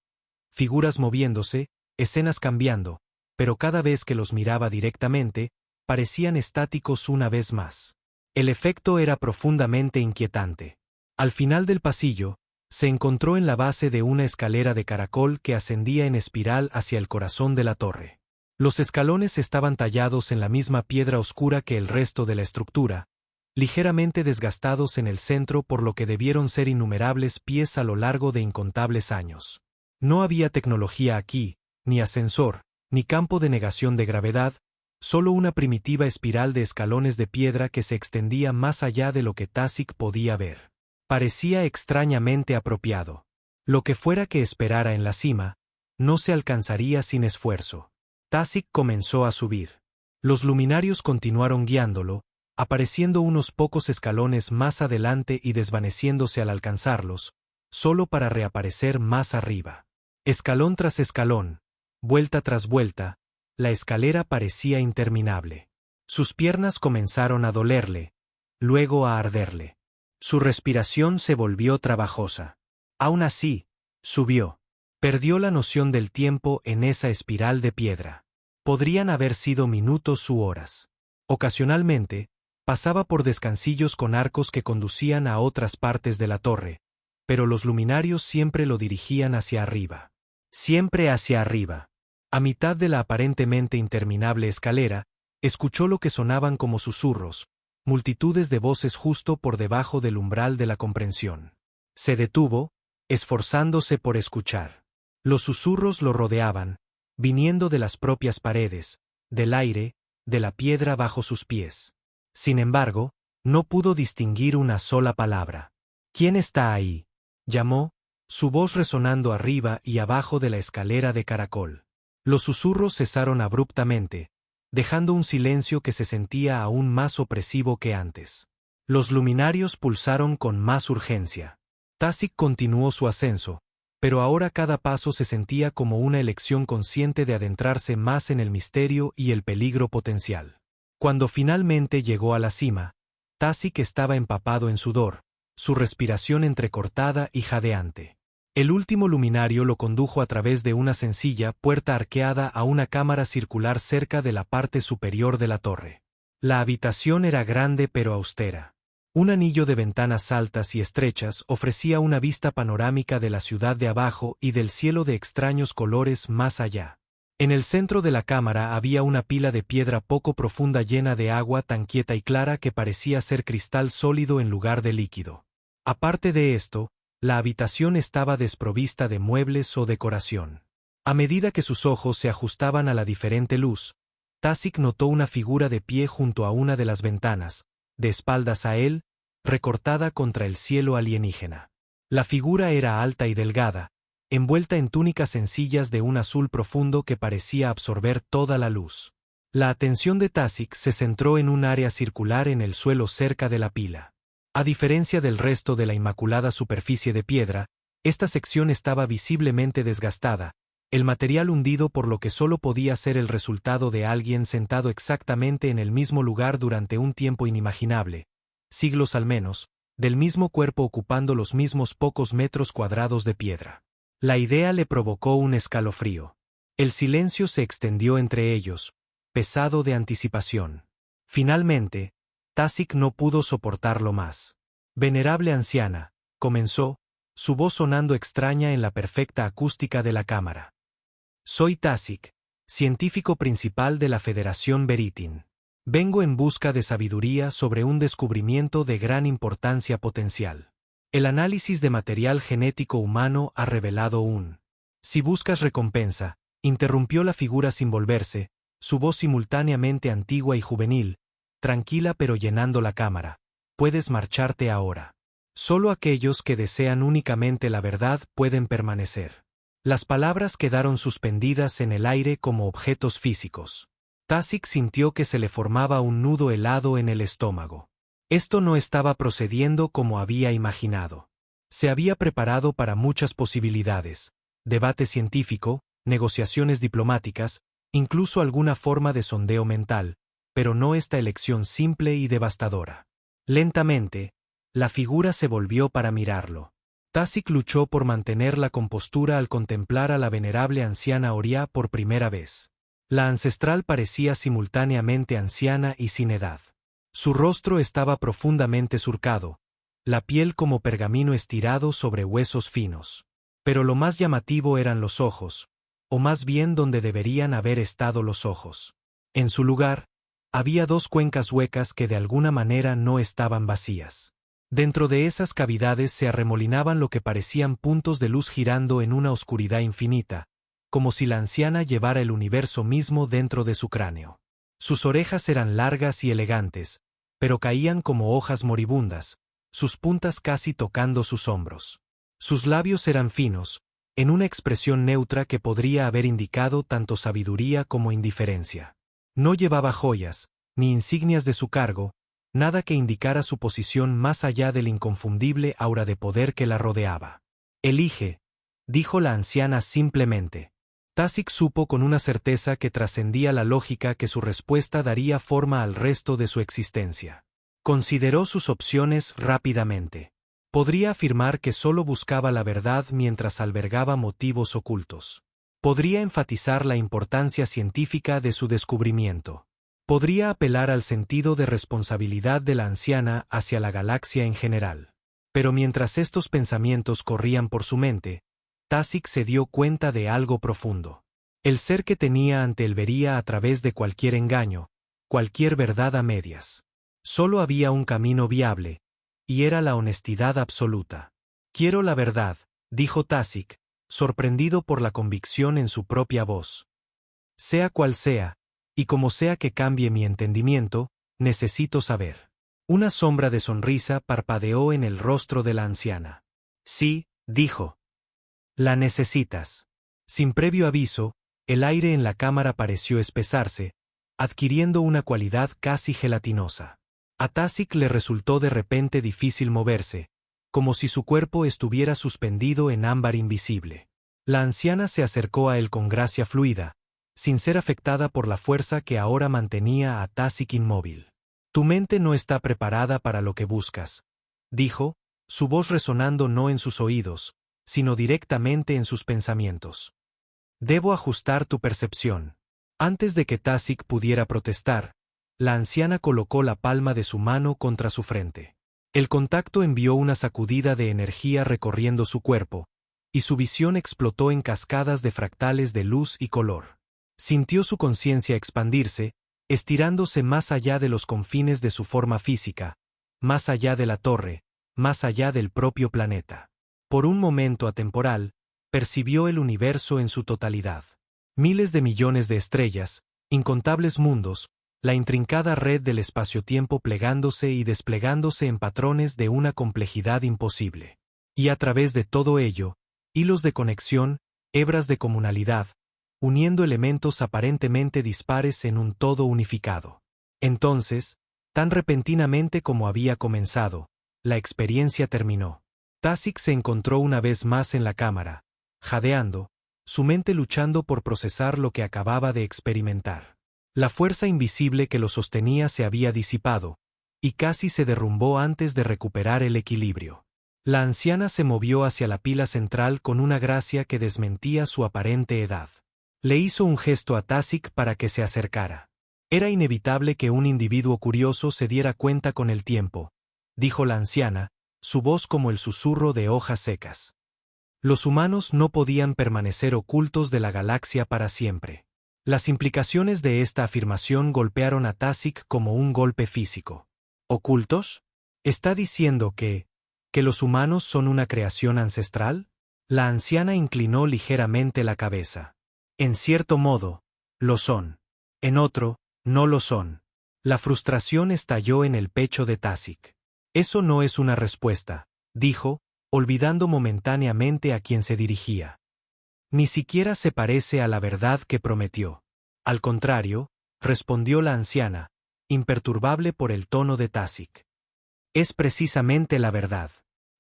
Figuras moviéndose, escenas cambiando, pero cada vez que los miraba directamente, parecían estáticos una vez más. El efecto era profundamente inquietante. Al final del pasillo, se encontró en la base de una escalera de caracol que ascendía en espiral hacia el corazón de la torre. Los escalones estaban tallados en la misma piedra oscura que el resto de la estructura, ligeramente desgastados en el centro por lo que debieron ser innumerables pies a lo largo de incontables años. No había tecnología aquí, ni ascensor, ni campo de negación de gravedad, solo una primitiva espiral de escalones de piedra que se extendía más allá de lo que Tasic podía ver. Parecía extrañamente apropiado. Lo que fuera que esperara en la cima, no se alcanzaría sin esfuerzo. Tasic comenzó a subir. Los luminarios continuaron guiándolo, apareciendo unos pocos escalones más adelante y desvaneciéndose al alcanzarlos, solo para reaparecer más arriba. Escalón tras escalón, vuelta tras vuelta, la escalera parecía interminable. Sus piernas comenzaron a dolerle, luego a arderle. Su respiración se volvió trabajosa. Aún así, subió. Perdió la noción del tiempo en esa espiral de piedra. Podrían haber sido minutos u horas. Ocasionalmente, Pasaba por descansillos con arcos que conducían a otras partes de la torre, pero los luminarios siempre lo dirigían hacia arriba. Siempre hacia arriba. A mitad de la aparentemente interminable escalera, escuchó lo que sonaban como susurros, multitudes de voces justo por debajo del umbral de la comprensión. Se detuvo, esforzándose por escuchar. Los susurros lo rodeaban, viniendo de las propias paredes, del aire, de la piedra bajo sus pies. Sin embargo, no pudo distinguir una sola palabra. ¿Quién está ahí?, llamó, su voz resonando arriba y abajo de la escalera de caracol. Los susurros cesaron abruptamente, dejando un silencio que se sentía aún más opresivo que antes. Los luminarios pulsaron con más urgencia. Tasic continuó su ascenso, pero ahora cada paso se sentía como una elección consciente de adentrarse más en el misterio y el peligro potencial. Cuando finalmente llegó a la cima, Tasic estaba empapado en sudor, su respiración entrecortada y jadeante. El último luminario lo condujo a través de una sencilla puerta arqueada a una cámara circular cerca de la parte superior de la torre. La habitación era grande pero austera. Un anillo de ventanas altas y estrechas ofrecía una vista panorámica de la ciudad de abajo y del cielo de extraños colores más allá. En el centro de la cámara había una pila de piedra poco profunda llena de agua tan quieta y clara que parecía ser cristal sólido en lugar de líquido. Aparte de esto, la habitación estaba desprovista de muebles o decoración. A medida que sus ojos se ajustaban a la diferente luz, Tasic notó una figura de pie junto a una de las ventanas, de espaldas a él, recortada contra el cielo alienígena. La figura era alta y delgada, envuelta en túnicas sencillas de un azul profundo que parecía absorber toda la luz. La atención de Tasic se centró en un área circular en el suelo cerca de la pila. A diferencia del resto de la inmaculada superficie de piedra, esta sección estaba visiblemente desgastada, el material hundido por lo que solo podía ser el resultado de alguien sentado exactamente en el mismo lugar durante un tiempo inimaginable, siglos al menos, del mismo cuerpo ocupando los mismos pocos metros cuadrados de piedra. La idea le provocó un escalofrío. El silencio se extendió entre ellos, pesado de anticipación. Finalmente, Tasic no pudo soportarlo más. «Venerable anciana», comenzó, su voz sonando extraña en la perfecta acústica de la cámara. «Soy Tasic, científico principal de la Federación Veritin. Vengo en busca de sabiduría sobre un descubrimiento de gran importancia potencial. El análisis de material genético humano ha revelado Si buscas recompensa», interrumpió la figura sin volverse, su voz simultáneamente antigua y juvenil, tranquila pero llenando la cámara. «Puedes marcharte ahora. Solo aquellos que desean únicamente la verdad pueden permanecer». Las palabras quedaron suspendidas en el aire como objetos físicos. Tasic sintió que se le formaba un nudo helado en el estómago. Esto no estaba procediendo como había imaginado. Se había preparado para muchas posibilidades: debate científico, negociaciones diplomáticas, incluso alguna forma de sondeo mental, pero no esta elección simple y devastadora. Lentamente, la figura se volvió para mirarlo. Tasic luchó por mantener la compostura al contemplar a la venerable anciana Oriá por primera vez. La ancestral parecía simultáneamente anciana y sin edad. Su rostro estaba profundamente surcado, la piel como pergamino estirado sobre huesos finos. Pero lo más llamativo eran los ojos, o más bien donde deberían haber estado los ojos. En su lugar, había dos cuencas huecas que de alguna manera no estaban vacías. Dentro de esas cavidades se arremolinaban lo que parecían puntos de luz girando en una oscuridad infinita, como si la anciana llevara el universo mismo dentro de su cráneo. Sus orejas eran largas y elegantes, pero caían como hojas moribundas, sus puntas casi tocando sus hombros. Sus labios eran finos, en una expresión neutra que podría haber indicado tanto sabiduría como indiferencia. No llevaba joyas, ni insignias de su cargo, nada que indicara su posición más allá del inconfundible aura de poder que la rodeaba. «Elige», dijo la anciana simplemente. Tasic supo con una certeza que trascendía la lógica que su respuesta daría forma al resto de su existencia. Consideró sus opciones rápidamente. Podría afirmar que solo buscaba la verdad mientras albergaba motivos ocultos. Podría enfatizar la importancia científica de su descubrimiento. Podría apelar al sentido de responsabilidad de la anciana hacia la galaxia en general. Pero mientras estos pensamientos corrían por su mente, Tasic se dio cuenta de algo profundo. El ser que tenía ante él vería a través de cualquier engaño, cualquier verdad a medias. Solo había un camino viable, y era la honestidad absoluta. «Quiero la verdad», dijo Tasic, sorprendido por la convicción en su propia voz. «Sea cual sea, y como sea que cambie mi entendimiento, necesito saber». Una sombra de sonrisa parpadeó en el rostro de la anciana. «Sí», dijo. «La necesitas». Sin previo aviso, el aire en la cámara pareció espesarse, adquiriendo una cualidad casi gelatinosa. A Tasic le resultó de repente difícil moverse, como si su cuerpo estuviera suspendido en ámbar invisible. La anciana se acercó a él con gracia fluida, sin ser afectada por la fuerza que ahora mantenía a Tasic inmóvil. «Tu mente no está preparada para lo que buscas», dijo, su voz resonando no en sus oídos, sino directamente en sus pensamientos. «Debo ajustar tu percepción». Antes de que Tasic pudiera protestar, la anciana colocó la palma de su mano contra su frente. El contacto envió una sacudida de energía recorriendo su cuerpo, y su visión explotó en cascadas de fractales de luz y color. Sintió su conciencia expandirse, estirándose más allá de los confines de su forma física, más allá de la torre, más allá del propio planeta. Por un momento atemporal, percibió el universo en su totalidad. Miles de millones de estrellas, incontables mundos, la intrincada red del espacio-tiempo plegándose y desplegándose en patrones de una complejidad imposible. Y a través de todo ello, hilos de conexión, hebras de comunalidad, uniendo elementos aparentemente dispares en un todo unificado. Entonces, tan repentinamente como había comenzado, la experiencia terminó. Tasic se encontró una vez más en la cámara, jadeando, su mente luchando por procesar lo que acababa de experimentar. La fuerza invisible que lo sostenía se había disipado, y casi se derrumbó antes de recuperar el equilibrio. La anciana se movió hacia la pila central con una gracia que desmentía su aparente edad. Le hizo un gesto a Tasic para que se acercara. Era inevitable que un individuo curioso se diera cuenta con el tiempo, dijo la anciana, su voz como el susurro de hojas secas. Los humanos no podían permanecer ocultos de la galaxia para siempre. Las implicaciones de esta afirmación golpearon a Tasic como un golpe físico. ¿Ocultos? ¿Está diciendo que los humanos son una creación ancestral? La anciana inclinó ligeramente la cabeza. En cierto modo, lo son. En otro, no lo son. La frustración estalló en el pecho de Tasic. Eso no es una respuesta, dijo, olvidando momentáneamente a quien se dirigía. Ni siquiera se parece a la verdad que prometió. Al contrario, respondió la anciana, imperturbable por el tono de Tasic. Es precisamente la verdad.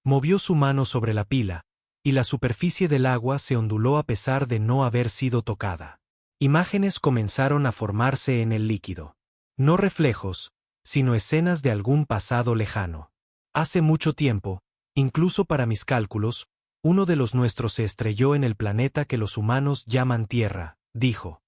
Movió su mano sobre la pila, y la superficie del agua se onduló a pesar de no haber sido tocada. Imágenes comenzaron a formarse en el líquido. No reflejos, sino escenas de algún pasado lejano. Hace mucho tiempo, incluso para mis cálculos, uno de los nuestros se estrelló en el planeta que los humanos llaman Tierra, dijo.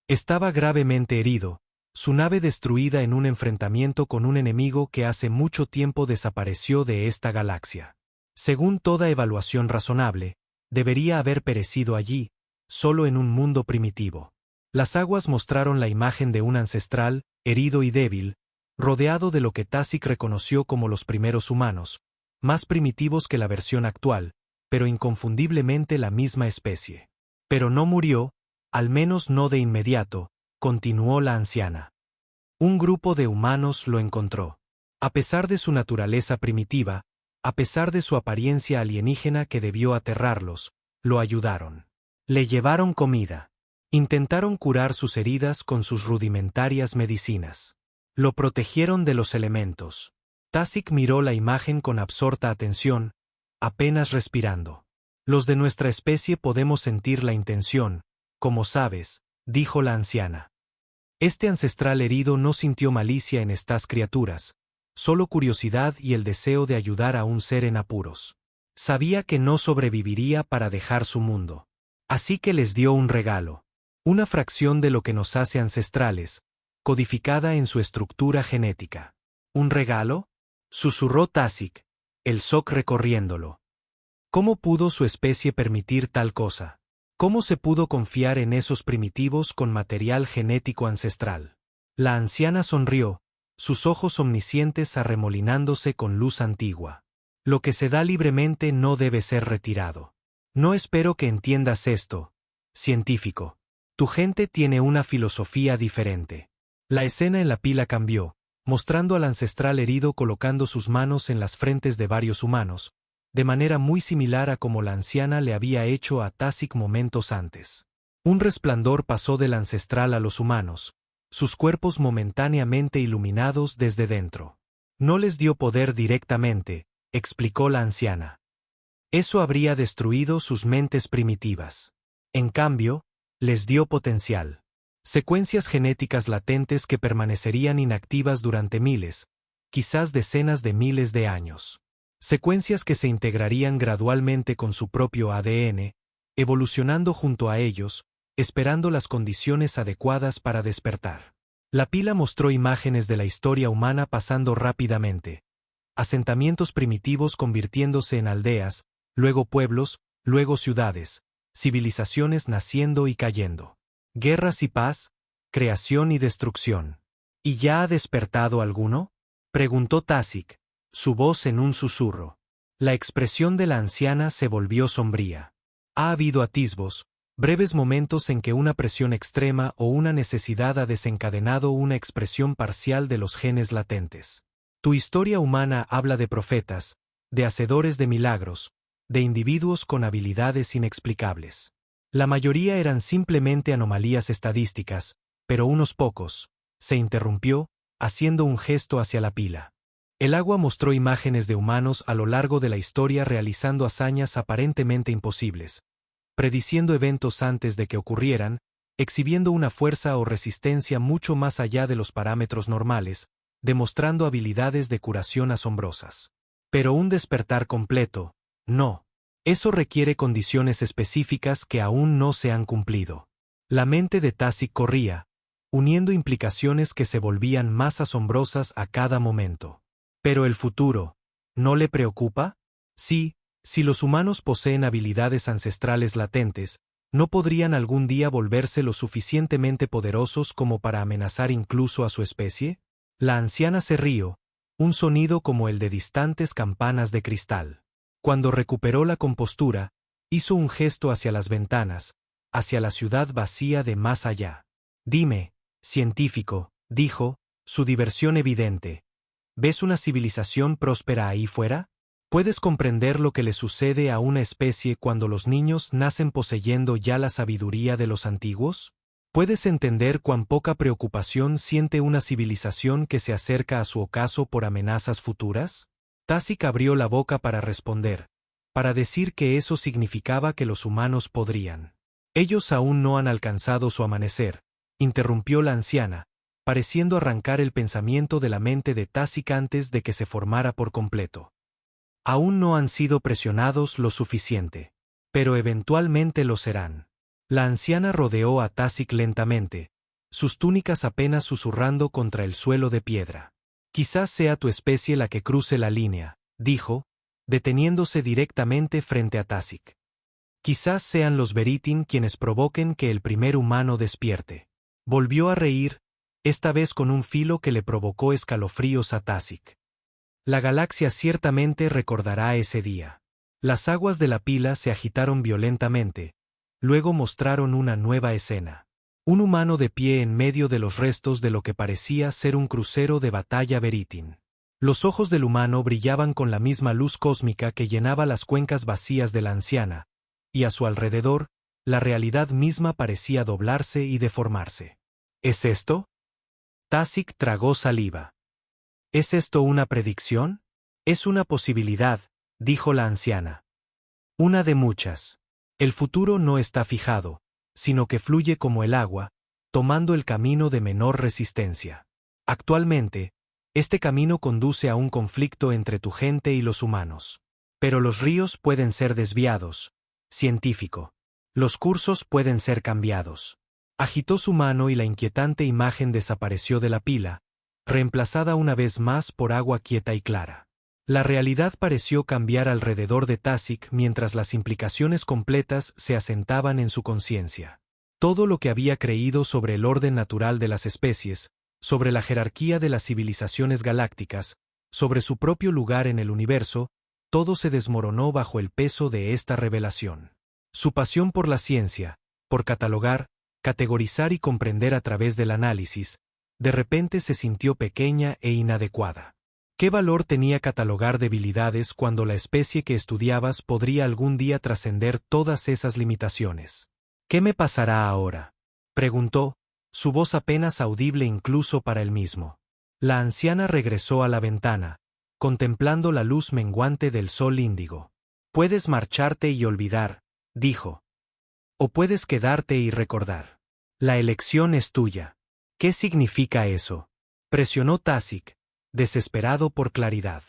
Estaba gravemente herido, su nave destruida en un enfrentamiento con un enemigo que hace mucho tiempo desapareció de esta galaxia. Según toda evaluación razonable, debería haber perecido allí, solo en un mundo primitivo. Las aguas mostraron la imagen de un ancestral, herido y débil, rodeado de lo que Tasic reconoció como los primeros humanos, más primitivos que la versión actual, pero inconfundiblemente la misma especie. Pero no murió, al menos no de inmediato, continuó la anciana. Un grupo de humanos lo encontró. A pesar de su naturaleza primitiva, a pesar de su apariencia alienígena que debió aterrarlos, lo ayudaron. Le llevaron comida. Intentaron curar sus heridas con sus rudimentarias medicinas. Lo protegieron de los elementos. Tasic miró la imagen con absorta atención, apenas respirando. Los de nuestra especie podemos sentir la intención, como sabes, dijo la anciana. Este ancestral herido no sintió malicia en estas criaturas, solo curiosidad y el deseo de ayudar a un ser en apuros. Sabía que no sobreviviría para dejar su mundo. Así que les dio un regalo. Una fracción de lo que nos hace ancestrales, codificada en su estructura genética. ¿Un regalo?, susurró Tasic, el shock recorriéndolo. ¿Cómo pudo su especie permitir tal cosa? ¿Cómo se pudo confiar en esos primitivos con material genético ancestral? La anciana sonrió, sus ojos omniscientes arremolinándose con luz antigua. Lo que se da libremente no debe ser retirado. No espero que entiendas esto, científico. Tu gente tiene una filosofía diferente. La escena en la pila cambió, mostrando al ancestral herido colocando sus manos en las frentes de varios humanos, de manera muy similar a como la anciana le había hecho a Tasic momentos antes. Un resplandor pasó del ancestral a los humanos, sus cuerpos momentáneamente iluminados desde dentro. No les dio poder directamente, explicó la anciana. Eso habría destruido sus mentes primitivas. En cambio, les dio potencial. Secuencias genéticas latentes que permanecerían inactivas durante miles, quizás decenas de miles de años. Secuencias que se integrarían gradualmente con su propio ADN, evolucionando junto a ellos, esperando las condiciones adecuadas para despertar. La pila mostró imágenes de la historia humana pasando rápidamente. Asentamientos primitivos convirtiéndose en aldeas, luego pueblos, luego ciudades, civilizaciones naciendo y cayendo. Guerras y paz, creación y destrucción. ¿Y ya ha despertado alguno?, preguntó Tasic, su voz en un susurro. La expresión de la anciana se volvió sombría. Ha habido atisbos, breves momentos en que una presión extrema o una necesidad ha desencadenado una expresión parcial de los genes latentes. Tu historia humana habla de profetas, de hacedores de milagros, de individuos con habilidades inexplicables. La mayoría eran simplemente anomalías estadísticas, pero unos pocos, se interrumpió, haciendo un gesto hacia la pila. El agua mostró imágenes de humanos a lo largo de la historia realizando hazañas aparentemente imposibles, prediciendo eventos antes de que ocurrieran, exhibiendo una fuerza o resistencia mucho más allá de los parámetros normales, demostrando habilidades de curación asombrosas. Pero un despertar completo, no. Eso requiere condiciones específicas que aún no se han cumplido. La mente de Tasic corría, uniendo implicaciones que se volvían más asombrosas a cada momento. Pero el futuro, ¿no le preocupa? Sí, si los humanos poseen habilidades ancestrales latentes, ¿no podrían algún día volverse lo suficientemente poderosos como para amenazar incluso a su especie? La anciana se rió, un sonido como el de distantes campanas de cristal. Cuando recuperó la compostura, hizo un gesto hacia las ventanas, hacia la ciudad vacía de más allá. Dime, científico, dijo, su diversión evidente. ¿Ves una civilización próspera ahí fuera? ¿Puedes comprender lo que le sucede a una especie cuando los niños nacen poseyendo ya la sabiduría de los antiguos? ¿Puedes entender cuán poca preocupación siente una civilización que se acerca a su ocaso por amenazas futuras? Tasic abrió la boca para responder, para decir que eso significaba que los humanos podrían. Ellos aún no han alcanzado su amanecer, interrumpió la anciana, pareciendo arrancar el pensamiento de la mente de Tasic antes de que se formara por completo. Aún no han sido presionados lo suficiente, pero eventualmente lo serán. La anciana rodeó a Tasic lentamente, sus túnicas apenas susurrando contra el suelo de piedra. Quizás sea tu especie la que cruce la línea, dijo, deteniéndose directamente frente a Tasic. Quizás sean los Veritin quienes provoquen que el primer humano despierte. Volvió a reír, esta vez con un filo que le provocó escalofríos a Tasic. La galaxia ciertamente recordará ese día. Las aguas de la pila se agitaron violentamente, luego mostraron una nueva escena. Un humano de pie en medio de los restos de lo que parecía ser un crucero de batalla Veritin. Los ojos del humano brillaban con la misma luz cósmica que llenaba las cuencas vacías de la anciana, y a su alrededor, la realidad misma parecía doblarse y deformarse. ¿Es esto? Tasic tragó saliva. ¿Es esto una predicción? Es una posibilidad, dijo la anciana. Una de muchas. El futuro no está fijado, sino que fluye como el agua, tomando el camino de menor resistencia. Actualmente, este camino conduce a un conflicto entre tu gente y los humanos. Pero los ríos pueden ser desviados, científico. Los cursos pueden ser cambiados. Agitó su mano y la inquietante imagen desapareció de la pila, reemplazada una vez más por agua quieta y clara. La realidad pareció cambiar alrededor de Tasic mientras las implicaciones completas se asentaban en su conciencia. Todo lo que había creído sobre el orden natural de las especies, sobre la jerarquía de las civilizaciones galácticas, sobre su propio lugar en el universo, todo se desmoronó bajo el peso de esta revelación. Su pasión por la ciencia, por catalogar, categorizar y comprender a través del análisis, de repente se sintió pequeña e inadecuada. ¿Qué valor tenía catalogar debilidades cuando la especie que estudiabas podría algún día trascender todas esas limitaciones? ¿Qué me pasará ahora?, preguntó, su voz apenas audible incluso para él mismo. La anciana regresó a la ventana, contemplando la luz menguante del sol índigo. Puedes marcharte y olvidar, dijo. O puedes quedarte y recordar. La elección es tuya. ¿Qué significa eso?, presionó Tasic, desesperado por claridad.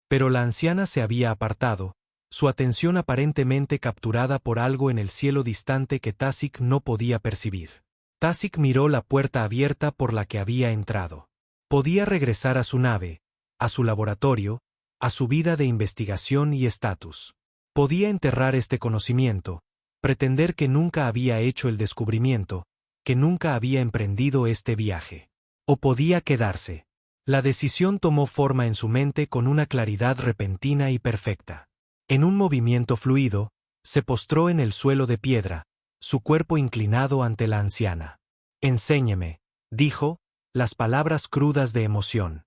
Pero la anciana se había apartado, su atención aparentemente capturada por algo en el cielo distante que Tasic no podía percibir. Tasic miró la puerta abierta por la que había entrado. Podía regresar a su nave, a su laboratorio, a su vida de investigación y estatus. Podía enterrar este conocimiento, pretender que nunca había hecho el descubrimiento, que nunca había emprendido este viaje. O podía quedarse. La decisión tomó forma en su mente con una claridad repentina y perfecta. En un movimiento fluido, se postró en el suelo de piedra, su cuerpo inclinado ante la anciana. Enséñeme, dijo, las palabras crudas de emoción.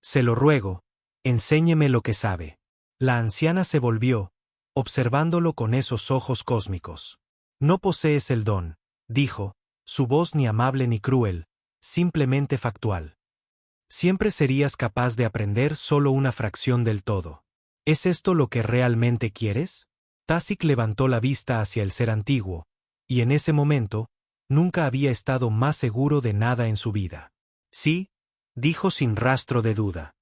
Se lo ruego, enséñeme lo que sabe. La anciana se volvió, observándolo con esos ojos cósmicos. No posees el don, dijo, su voz ni amable ni cruel, simplemente factual. Siempre serías capaz de aprender solo una fracción del todo. ¿Es esto lo que realmente quieres? Tasic levantó la vista hacia el ser antiguo, y en ese momento, nunca había estado más seguro de nada en su vida. Sí, dijo sin rastro de duda.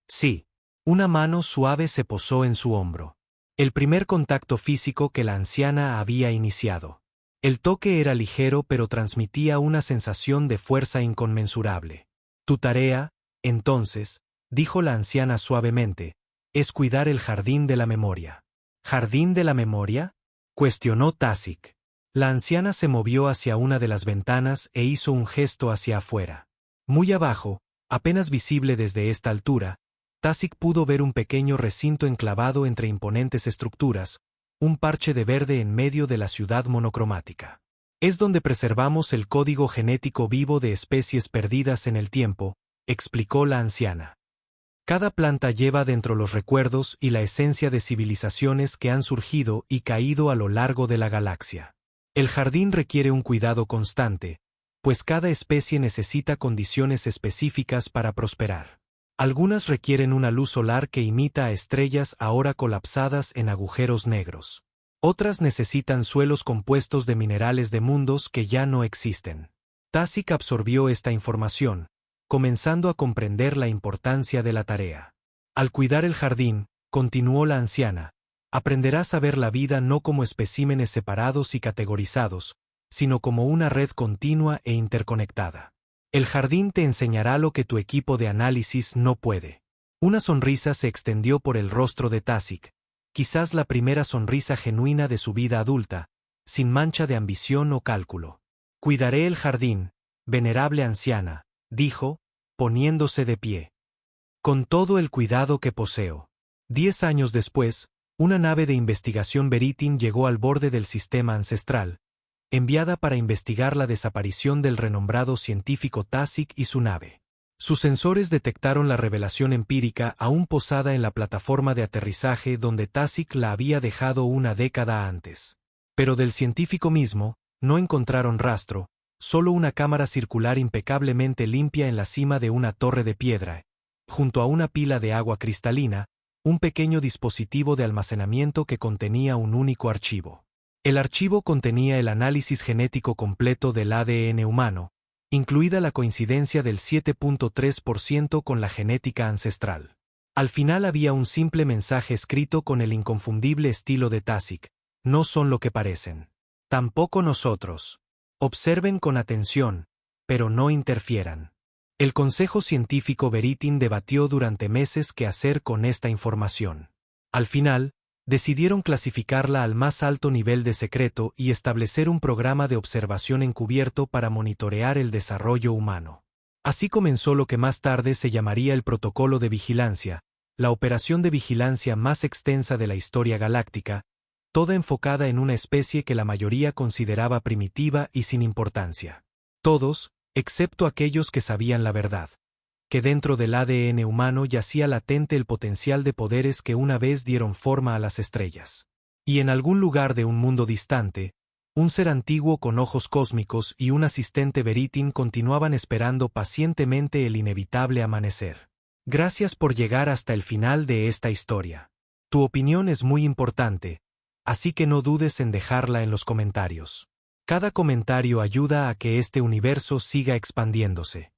Sí. Una mano suave se posó en su hombro. El primer contacto físico que la anciana había iniciado. El toque era ligero pero transmitía una sensación de fuerza inconmensurable. Tu tarea, entonces, dijo la anciana suavemente, es cuidar el jardín de la memoria. ¿Jardín de la memoria?, cuestionó Tasic. La anciana se movió hacia una de las ventanas e hizo un gesto hacia afuera. Muy abajo, apenas visible desde esta altura, Tasic pudo ver un pequeño recinto enclavado entre imponentes estructuras, un parche de verde en medio de la ciudad monocromática. Es donde preservamos el código genético vivo de especies perdidas en el tiempo, explicó la anciana. Cada planta lleva dentro los recuerdos y la esencia de civilizaciones que han surgido y caído a lo largo de la galaxia. El jardín requiere un cuidado constante, pues cada especie necesita condiciones específicas para prosperar. Algunas requieren una luz solar que imita a estrellas ahora colapsadas en agujeros negros. Otras necesitan suelos compuestos de minerales de mundos que ya no existen. Tasic absorbió esta información, comenzando a comprender la importancia de la tarea. Al cuidar el jardín, continuó la anciana, aprenderás a ver la vida no como especímenes separados y categorizados, sino como una red continua e interconectada. El jardín te enseñará lo que tu equipo de análisis no puede. Una sonrisa se extendió por el rostro de Tasic, quizás la primera sonrisa genuina de su vida adulta, sin mancha de ambición o cálculo. Cuidaré el jardín, venerable anciana, dijo, poniéndose de pie. Con todo el cuidado que poseo. 10 años después, una nave de investigación Veritin llegó al borde del sistema ancestral, enviada para investigar la desaparición del renombrado científico Tasic y su nave. Sus sensores detectaron la revelación empírica aún posada en la plataforma de aterrizaje donde Tasic la había dejado una década antes. Pero del científico mismo, no encontraron rastro, solo una cámara circular impecablemente limpia en la cima de una torre de piedra, junto a una pila de agua cristalina, un pequeño dispositivo de almacenamiento que contenía un único archivo. El archivo contenía el análisis genético completo del ADN humano, incluida la coincidencia del 7.3% con la genética ancestral. Al final había un simple mensaje escrito con el inconfundible estilo de Tasic: no son lo que parecen. Tampoco nosotros. Observen con atención, pero no interfieran. El Consejo Científico Veritin debatió durante meses qué hacer con esta información. Al final, decidieron clasificarla al más alto nivel de secreto y establecer un programa de observación encubierto para monitorear el desarrollo humano. Así comenzó lo que más tarde se llamaría el Protocolo de Vigilancia, la operación de vigilancia más extensa de la historia galáctica, toda enfocada en una especie que la mayoría consideraba primitiva y sin importancia. Todos, excepto aquellos que sabían la verdad, que dentro del ADN humano yacía latente el potencial de poderes que una vez dieron forma a las estrellas. Y en algún lugar de un mundo distante, un ser antiguo con ojos cósmicos y un asistente Veritin continuaban esperando pacientemente el inevitable amanecer. Gracias por llegar hasta el final de esta historia. Tu opinión es muy importante, así que no dudes en dejarla en los comentarios. Cada comentario ayuda a que este universo siga expandiéndose.